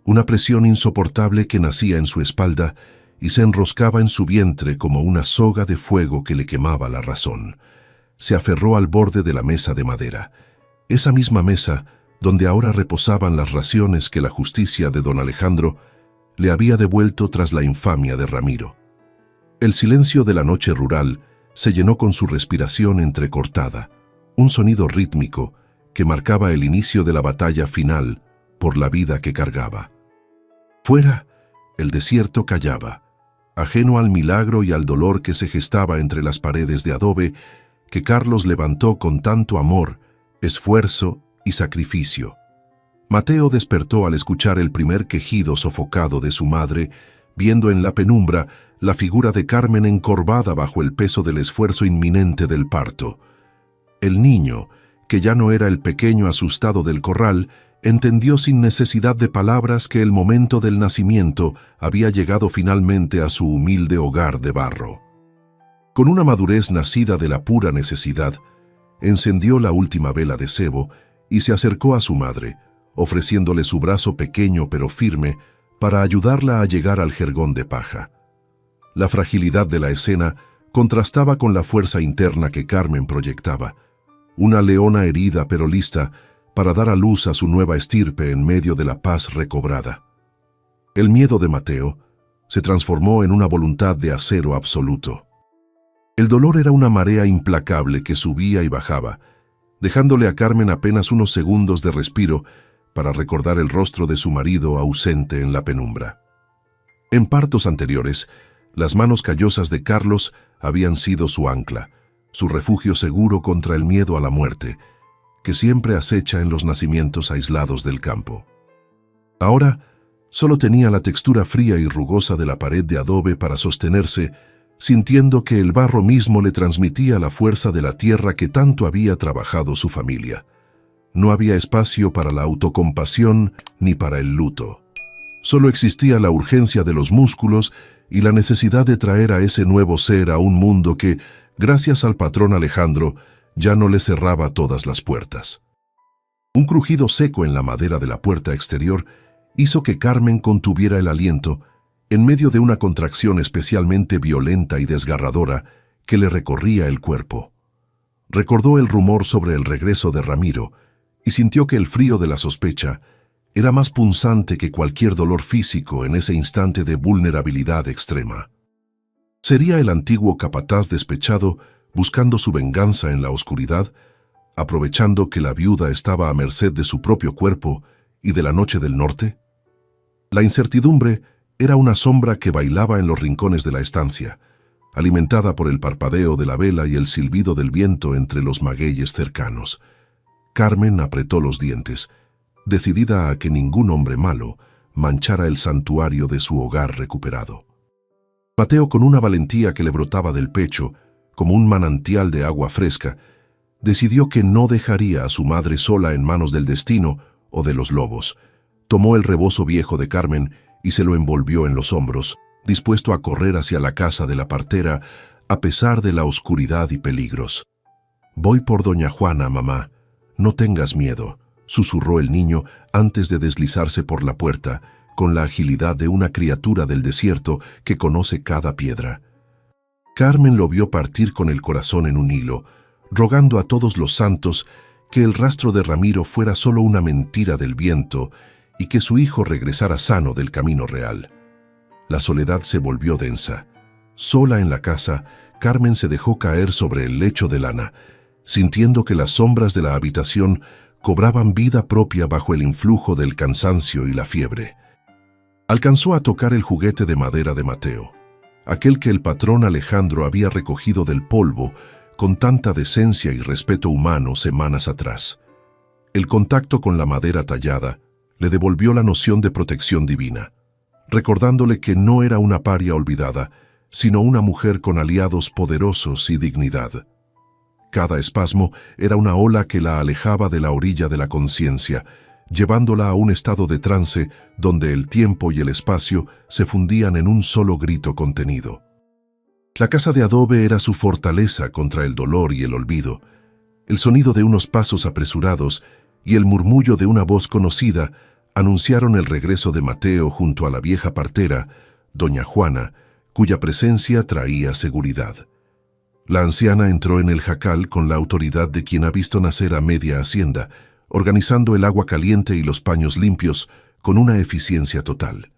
una presión insoportable que nacía en su espalda y se enroscaba en su vientre como una soga de fuego que le quemaba la razón. Se aferró al borde de la mesa de madera, esa misma mesa donde ahora reposaban las raciones que la justicia de don Alejandro le había devuelto tras la infamia de Ramiro. El silencio de la noche rural se llenó con su respiración entrecortada, un sonido rítmico que marcaba el inicio de la batalla final por la vida que cargaba. Fuera, el desierto callaba, ajeno al milagro y al dolor que se gestaba entre las paredes de adobe que Carlos levantó con tanto amor, esfuerzo y sacrificio. Mateo despertó al escuchar el primer quejido sofocado de su madre, viendo en la penumbra la figura de Carmen encorvada bajo el peso del esfuerzo inminente del parto. El niño, que ya no era el pequeño asustado del corral, entendió sin necesidad de palabras que el momento del nacimiento había llegado finalmente a su humilde hogar de barro. Con una madurez nacida de la pura necesidad, encendió la última vela de cebo y se acercó a su madre, ofreciéndole su brazo pequeño pero firme para ayudarla a llegar al jergón de paja. La fragilidad de la escena contrastaba con la fuerza interna que Carmen proyectaba, una leona herida pero lista para dar a luz a su nueva estirpe en medio de la paz recobrada. El miedo de Mateo se transformó en una voluntad de acero absoluto. El dolor era una marea implacable que subía y bajaba, dejándole a Carmen apenas unos segundos de respiro para recordar el rostro de su marido ausente en la penumbra. En partos anteriores, las manos callosas de Carlos habían sido su ancla, su refugio seguro contra el miedo a la muerte, que siempre acecha en los nacimientos aislados del campo. Ahora, solo tenía la textura fría y rugosa de la pared de adobe para sostenerse, sintiendo que el barro mismo le transmitía la fuerza de la tierra que tanto había trabajado su familia. No había espacio para la autocompasión ni para el luto. Solo existía la urgencia de los músculos y la necesidad de traer a ese nuevo ser a un mundo que, gracias al patrón Alejandro, ya no le cerraba todas las puertas. Un crujido seco en la madera de la puerta exterior hizo que Carmen contuviera el aliento en medio de una contracción especialmente violenta y desgarradora que le recorría el cuerpo. Recordó el rumor sobre el regreso de Ramiro y sintió que el frío de la sospecha era más punzante que cualquier dolor físico en ese instante de vulnerabilidad extrema. ¿Sería el antiguo capataz despechado buscando su venganza en la oscuridad, aprovechando que la viuda estaba a merced de su propio cuerpo y de la noche del norte? La incertidumbre era una sombra que bailaba en los rincones de la estancia, alimentada por el parpadeo de la vela y el silbido del viento entre los magueyes cercanos. Carmen apretó los dientes, decidida a que ningún hombre malo manchara el santuario de su hogar recuperado. Mateo, con una valentía que le brotaba del pecho, como un manantial de agua fresca, decidió que no dejaría a su madre sola en manos del destino o de los lobos. Tomó el rebozo viejo de Carmen y se lo envolvió en los hombros, dispuesto a correr hacia la casa de la partera a pesar de la oscuridad y peligros. «Voy por doña Juana, mamá. No tengas miedo», susurró el niño antes de deslizarse por la puerta, con la agilidad de una criatura del desierto que conoce cada piedra. Carmen lo vio partir con el corazón en un hilo, rogando a todos los santos que el rastro de Ramiro fuera solo una mentira del viento y que su hijo regresara sano del camino real. La soledad se volvió densa. Sola en la casa, Carmen se dejó caer sobre el lecho de lana, sintiendo que las sombras de la habitación cobraban vida propia bajo el influjo del cansancio y la fiebre. Alcanzó a tocar el juguete de madera de Mateo, aquel que el patrón Alejandro había recogido del polvo con tanta decencia y respeto humano semanas atrás. El contacto con la madera tallada le devolvió la noción de protección divina, recordándole que no era una paria olvidada, sino una mujer con aliados poderosos y dignidad. Cada espasmo era una ola que la alejaba de la orilla de la conciencia, llevándola a un estado de trance donde el tiempo y el espacio se fundían en un solo grito contenido. La casa de adobe era su fortaleza contra el dolor y el olvido. El sonido de unos pasos apresurados y el murmullo de una voz conocida anunciaron el regreso de Mateo junto a la vieja partera, doña Juana, cuya presencia traía seguridad. La anciana entró en el jacal con la autoridad de quien ha visto nacer a media hacienda, organizando el agua caliente y los paños limpios con una eficiencia total.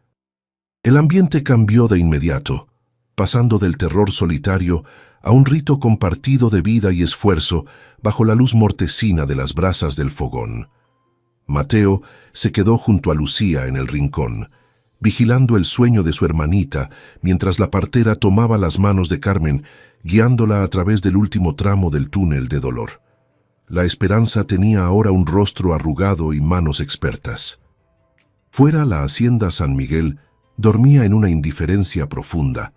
El ambiente cambió de inmediato, pasando del terror solitario a un rito compartido de vida y esfuerzo bajo la luz mortecina de las brasas del fogón. Mateo se quedó junto a Lucía en el rincón, vigilando el sueño de su hermanita mientras la partera tomaba las manos de Carmen, guiándola a través del último tramo del túnel de dolor. La esperanza tenía ahora un rostro arrugado y manos expertas. Fuera, la hacienda San Miguel dormía en una indiferencia profunda,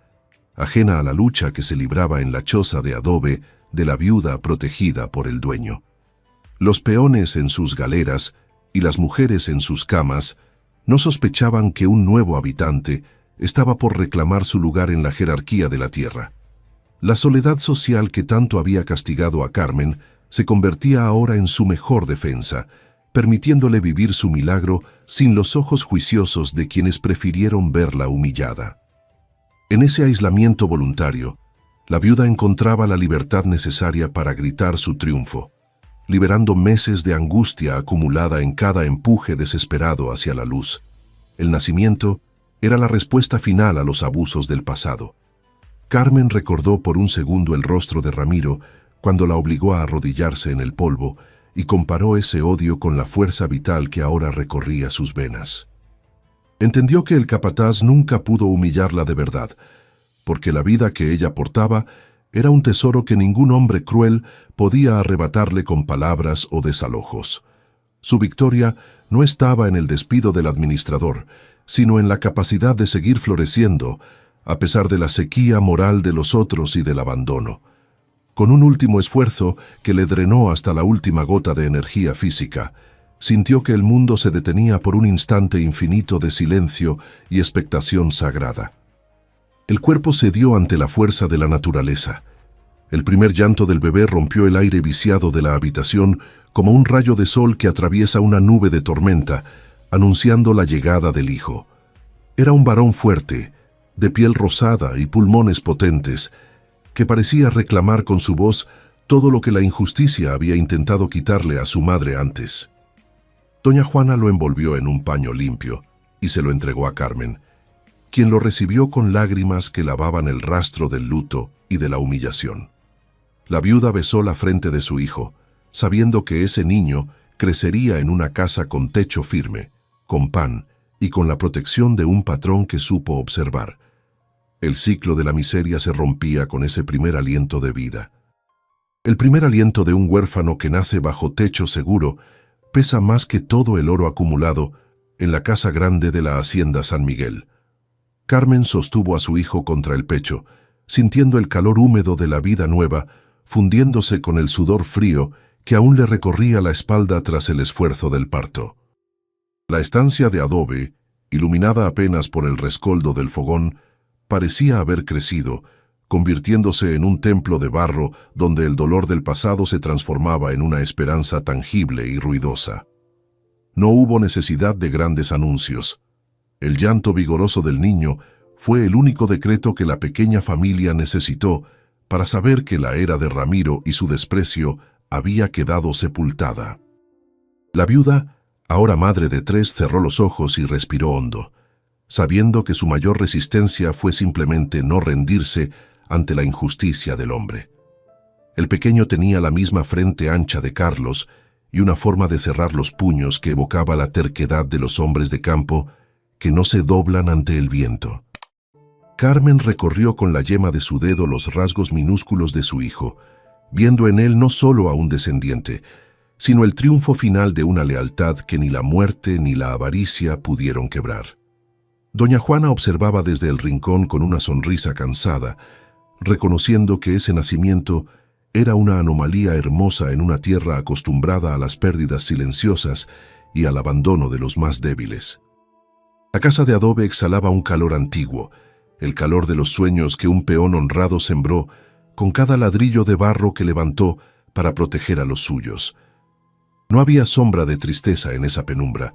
ajena a la lucha que se libraba en la choza de adobe de la viuda protegida por el dueño. Los peones en sus galeras y las mujeres en sus camas no sospechaban que un nuevo habitante estaba por reclamar su lugar en la jerarquía de la tierra. La soledad social que tanto había castigado a Carmen se convertía ahora en su mejor defensa, permitiéndole vivir su milagro sin los ojos juiciosos de quienes prefirieron verla humillada. En ese aislamiento voluntario, la viuda encontraba la libertad necesaria para gritar su triunfo, liberando meses de angustia acumulada en cada empuje desesperado hacia la luz. El nacimiento era la respuesta final a los abusos del pasado. Carmen recordó por un segundo el rostro de Ramiro cuando la obligó a arrodillarse en el polvo y comparó ese odio con la fuerza vital que ahora recorría sus venas. Entendió que el capataz nunca pudo humillarla de verdad, porque la vida que ella portaba era un tesoro que ningún hombre cruel podía arrebatarle con palabras o desalojos. Su victoria no estaba en el despido del administrador, sino en la capacidad de seguir floreciendo, a pesar de la sequía moral de los otros y del abandono. Con un último esfuerzo que le drenó hasta la última gota de energía física, sintió que el mundo se detenía por un instante infinito de silencio y expectación sagrada. El cuerpo cedió ante la fuerza de la naturaleza. El primer llanto del bebé rompió el aire viciado de la habitación como un rayo de sol que atraviesa una nube de tormenta, anunciando la llegada del hijo. Era un varón fuerte, de piel rosada y pulmones potentes, que parecía reclamar con su voz todo lo que la injusticia había intentado quitarle a su madre antes. Doña Juana lo envolvió en un paño limpio y se lo entregó a Carmen, quien lo recibió con lágrimas que lavaban el rastro del luto y de la humillación. La viuda besó la frente de su hijo, sabiendo que ese niño crecería en una casa con techo firme, con pan y con la protección de un patrón que supo observar. El ciclo de la miseria se rompía con ese primer aliento de vida. El primer aliento de un huérfano que nace bajo techo seguro pesa más que todo el oro acumulado en la casa grande de la hacienda San Miguel. Carmen sostuvo a su hijo contra el pecho, sintiendo el calor húmedo de la vida nueva, fundiéndose con el sudor frío que aún le recorría la espalda tras el esfuerzo del parto. La estancia de adobe, iluminada apenas por el rescoldo del fogón, parecía haber crecido, convirtiéndose en un templo de barro donde el dolor del pasado se transformaba en una esperanza tangible y ruidosa. No hubo necesidad de grandes anuncios. El llanto vigoroso del niño fue el único decreto que la pequeña familia necesitó para saber que la era de Ramiro y su desprecio había quedado sepultada. La viuda, ahora madre de 3, cerró los ojos y respiró hondo, sabiendo que su mayor resistencia fue simplemente no rendirse ante la injusticia del hombre. El pequeño tenía la misma frente ancha de Carlos y una forma de cerrar los puños que evocaba la terquedad de los hombres de campo que no se doblan ante el viento. Carmen recorrió con la yema de su dedo los rasgos minúsculos de su hijo, viendo en él no solo a un descendiente, sino el triunfo final de una lealtad que ni la muerte ni la avaricia pudieron quebrar. Doña Juana observaba desde el rincón con una sonrisa cansada, reconociendo que ese nacimiento era una anomalía hermosa en una tierra acostumbrada a las pérdidas silenciosas y al abandono de los más débiles. La casa de adobe exhalaba un calor antiguo, el calor de los sueños que un peón honrado sembró con cada ladrillo de barro que levantó para proteger a los suyos. No había sombra de tristeza en esa penumbra,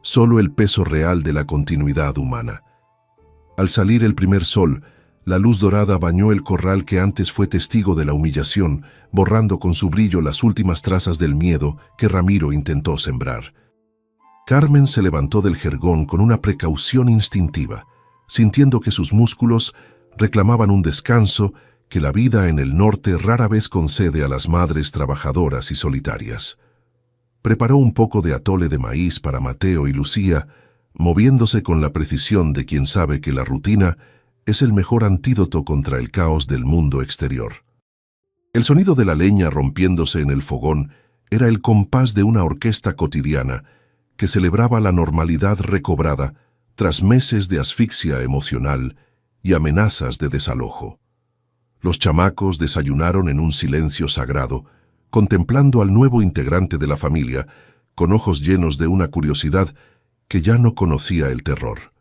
solo el peso real de la continuidad humana. Al salir el primer sol, la luz dorada bañó el corral que antes fue testigo de la humillación, borrando con su brillo las últimas trazas del miedo que Ramiro intentó sembrar. Carmen se levantó del jergón con una precaución instintiva, sintiendo que sus músculos reclamaban un descanso que la vida en el norte rara vez concede a las madres trabajadoras y solitarias. Preparó un poco de atole de maíz para Mateo y Lucía, moviéndose con la precisión de quien sabe que la rutina es el mejor antídoto contra el caos del mundo exterior. El sonido de la leña rompiéndose en el fogón era el compás de una orquesta cotidiana que celebraba la normalidad recobrada tras meses de asfixia emocional y amenazas de desalojo. Los chamacos desayunaron en un silencio sagrado, contemplando al nuevo integrante de la familia, con ojos llenos de una curiosidad que ya no conocía el terror.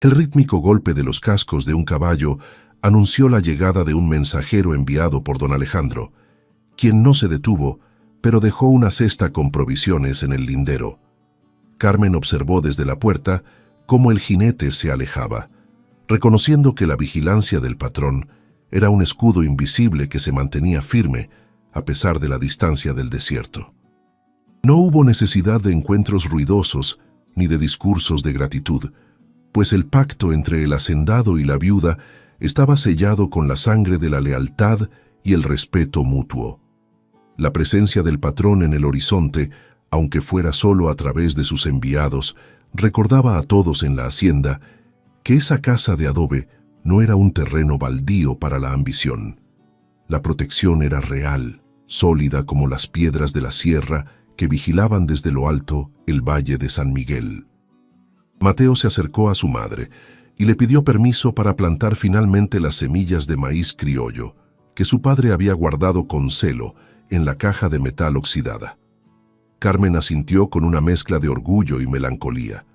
El rítmico golpe de los cascos de un caballo anunció la llegada de un mensajero enviado por don Alejandro, quien no se detuvo, pero dejó una cesta con provisiones en el lindero. Carmen observó desde la puerta cómo el jinete se alejaba, reconociendo que la vigilancia del patrón era un escudo invisible que se mantenía firme a pesar de la distancia del desierto. No hubo necesidad de encuentros ruidosos ni de discursos de gratitud, pues el pacto entre el hacendado y la viuda estaba sellado con la sangre de la lealtad y el respeto mutuo. La presencia del patrón en el horizonte, aunque fuera solo a través de sus enviados, recordaba a todos en la hacienda que esa casa de adobe no era un terreno baldío para la ambición. La protección era real, sólida como las piedras de la sierra que vigilaban desde lo alto el valle de San Miguel. Mateo se acercó a su madre y le pidió permiso para plantar finalmente las semillas de maíz criollo que su padre había guardado con celo en la caja de metal oxidada. Carmen asintió con una mezcla de orgullo y melancolía,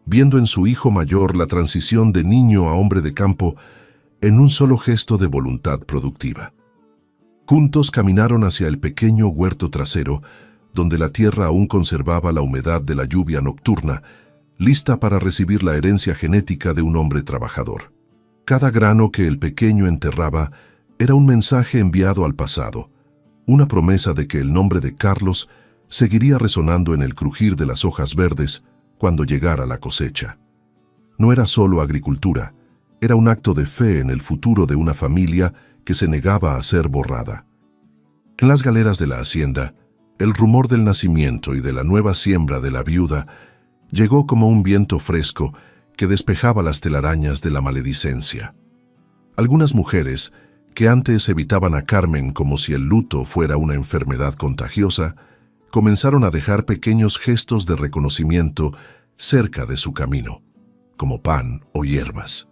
viendo en su hijo mayor la transición de niño a hombre de campo en un solo gesto de voluntad productiva. Juntos caminaron hacia el pequeño huerto trasero, donde la tierra aún conservaba la humedad de la lluvia nocturna, lista para recibir la herencia genética de un hombre trabajador. Cada grano que el pequeño enterraba era un mensaje enviado al pasado, una promesa de que el nombre de Carlos seguiría resonando en el crujir de las hojas verdes cuando llegara la cosecha. No era solo agricultura, era un acto de fe en el futuro de una familia que se negaba a ser borrada. En las galeras de la hacienda, el rumor del nacimiento y de la nueva siembra de la viuda llegó como un viento fresco que despejaba las telarañas de la maledicencia. Algunas mujeres, que antes evitaban a Carmen como si el luto fuera una enfermedad contagiosa, comenzaron a dejar pequeños gestos de reconocimiento cerca de su camino, como pan o hierbas.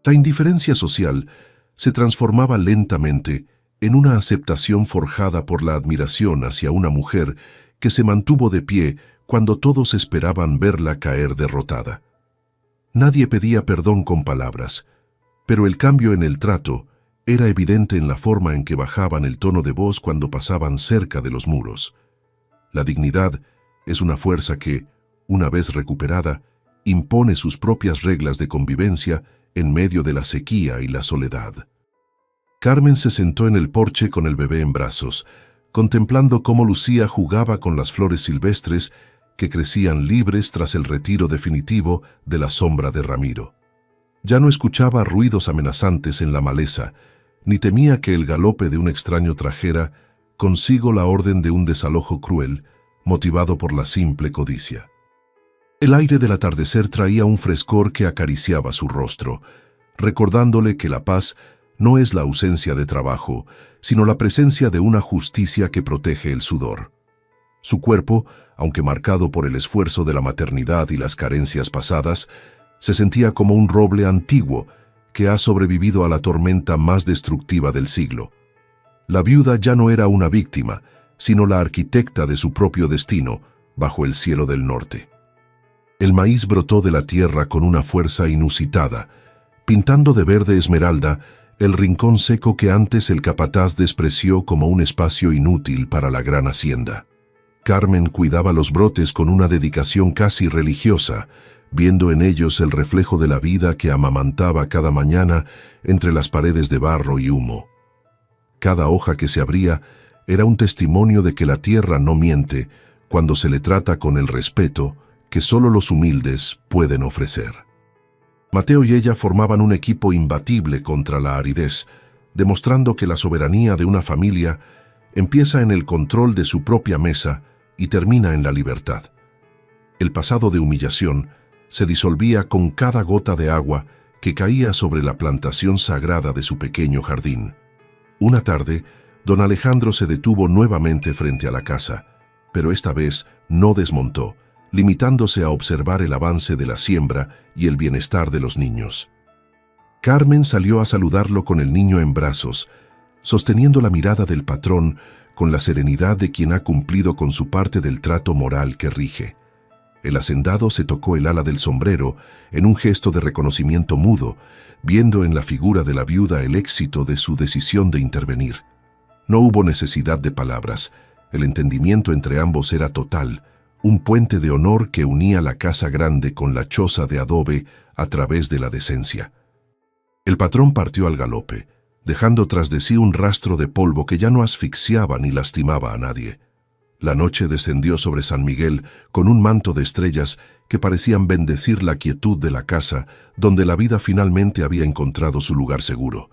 La indiferencia social se transformaba lentamente en una aceptación forjada por la admiración hacia una mujer que se mantuvo de pie cuando todos esperaban verla caer derrotada. Nadie pedía perdón con palabras, pero el cambio en el trato era evidente en la forma en que bajaban el tono de voz cuando pasaban cerca de los muros. La dignidad es una fuerza que, una vez recuperada, impone sus propias reglas de convivencia en medio de la sequía y la soledad. Carmen se sentó en el porche con el bebé en brazos, contemplando cómo Lucía jugaba con las flores silvestres que crecían libres tras el retiro definitivo de la sombra de Ramiro. Ya no escuchaba ruidos amenazantes en la maleza, ni temía que el galope de un extraño trajera consigo la orden de un desalojo cruel, motivado por la simple codicia. El aire del atardecer traía un frescor que acariciaba su rostro, recordándole que la paz no es la ausencia de trabajo, sino la presencia de una justicia que protege el sudor. Su cuerpo, aunque marcado por el esfuerzo de la maternidad y las carencias pasadas, se sentía como un roble antiguo que ha sobrevivido a la tormenta más destructiva del siglo. La viuda ya no era una víctima, sino la arquitecta de su propio destino bajo el cielo del norte. El maíz brotó de la tierra con una fuerza inusitada, pintando de verde esmeralda el rincón seco que antes el capataz despreció como un espacio inútil para la gran hacienda. Carmen cuidaba los brotes con una dedicación casi religiosa, viendo en ellos el reflejo de la vida que amamantaba cada mañana entre las paredes de barro y humo. Cada hoja que se abría era un testimonio de que la tierra no miente cuando se le trata con el respeto que solo los humildes pueden ofrecer. Mateo y ella formaban un equipo imbatible contra la aridez, demostrando que la soberanía de una familia empieza en el control de su propia mesa y termina en la libertad. El pasado de humillación se disolvía con cada gota de agua que caía sobre la plantación sagrada de su pequeño jardín. Una tarde, don Alejandro se detuvo nuevamente frente a la casa, pero esta vez no desmontó, limitándose a observar el avance de la siembra y el bienestar de los niños. Carmen salió a saludarlo con el niño en brazos, sosteniendo la mirada del patrón con la serenidad de quien ha cumplido con su parte del trato moral que rige. El hacendado se tocó el ala del sombrero en un gesto de reconocimiento mudo, viendo en la figura de la viuda el éxito de su decisión de intervenir. No hubo necesidad de palabras, el entendimiento entre ambos era total, un puente de honor que unía la casa grande con la choza de adobe a través de la decencia. El patrón partió al galope, dejando tras de sí un rastro de polvo que ya no asfixiaba ni lastimaba a nadie. La noche descendió sobre San Miguel con un manto de estrellas que parecían bendecir la quietud de la casa donde la vida finalmente había encontrado su lugar seguro.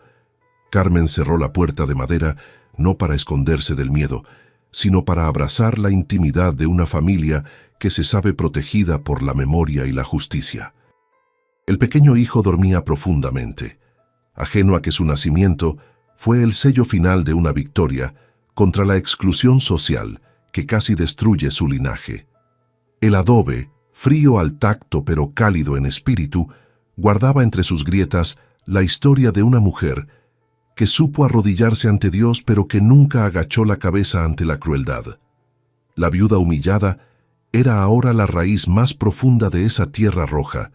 Carmen cerró la puerta de madera no para esconderse del miedo, sino para abrazar la intimidad de una familia que se sabe protegida por la memoria y la justicia. El pequeño hijo dormía profundamente, ajeno a que su nacimiento fue el sello final de una victoria contra la exclusión social que casi destruye su linaje. El adobe, frío al tacto pero cálido en espíritu, guardaba entre sus grietas la historia de una mujer que supo arrodillarse ante Dios pero que nunca agachó la cabeza ante la crueldad. La viuda humillada era ahora la raíz más profunda de esa tierra roja,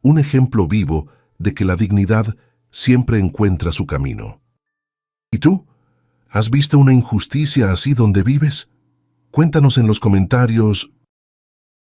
un ejemplo vivo de que la dignidad siempre encuentra su camino. ¿Y tú? ¿Has visto una injusticia así donde vives? Cuéntanos en los comentarios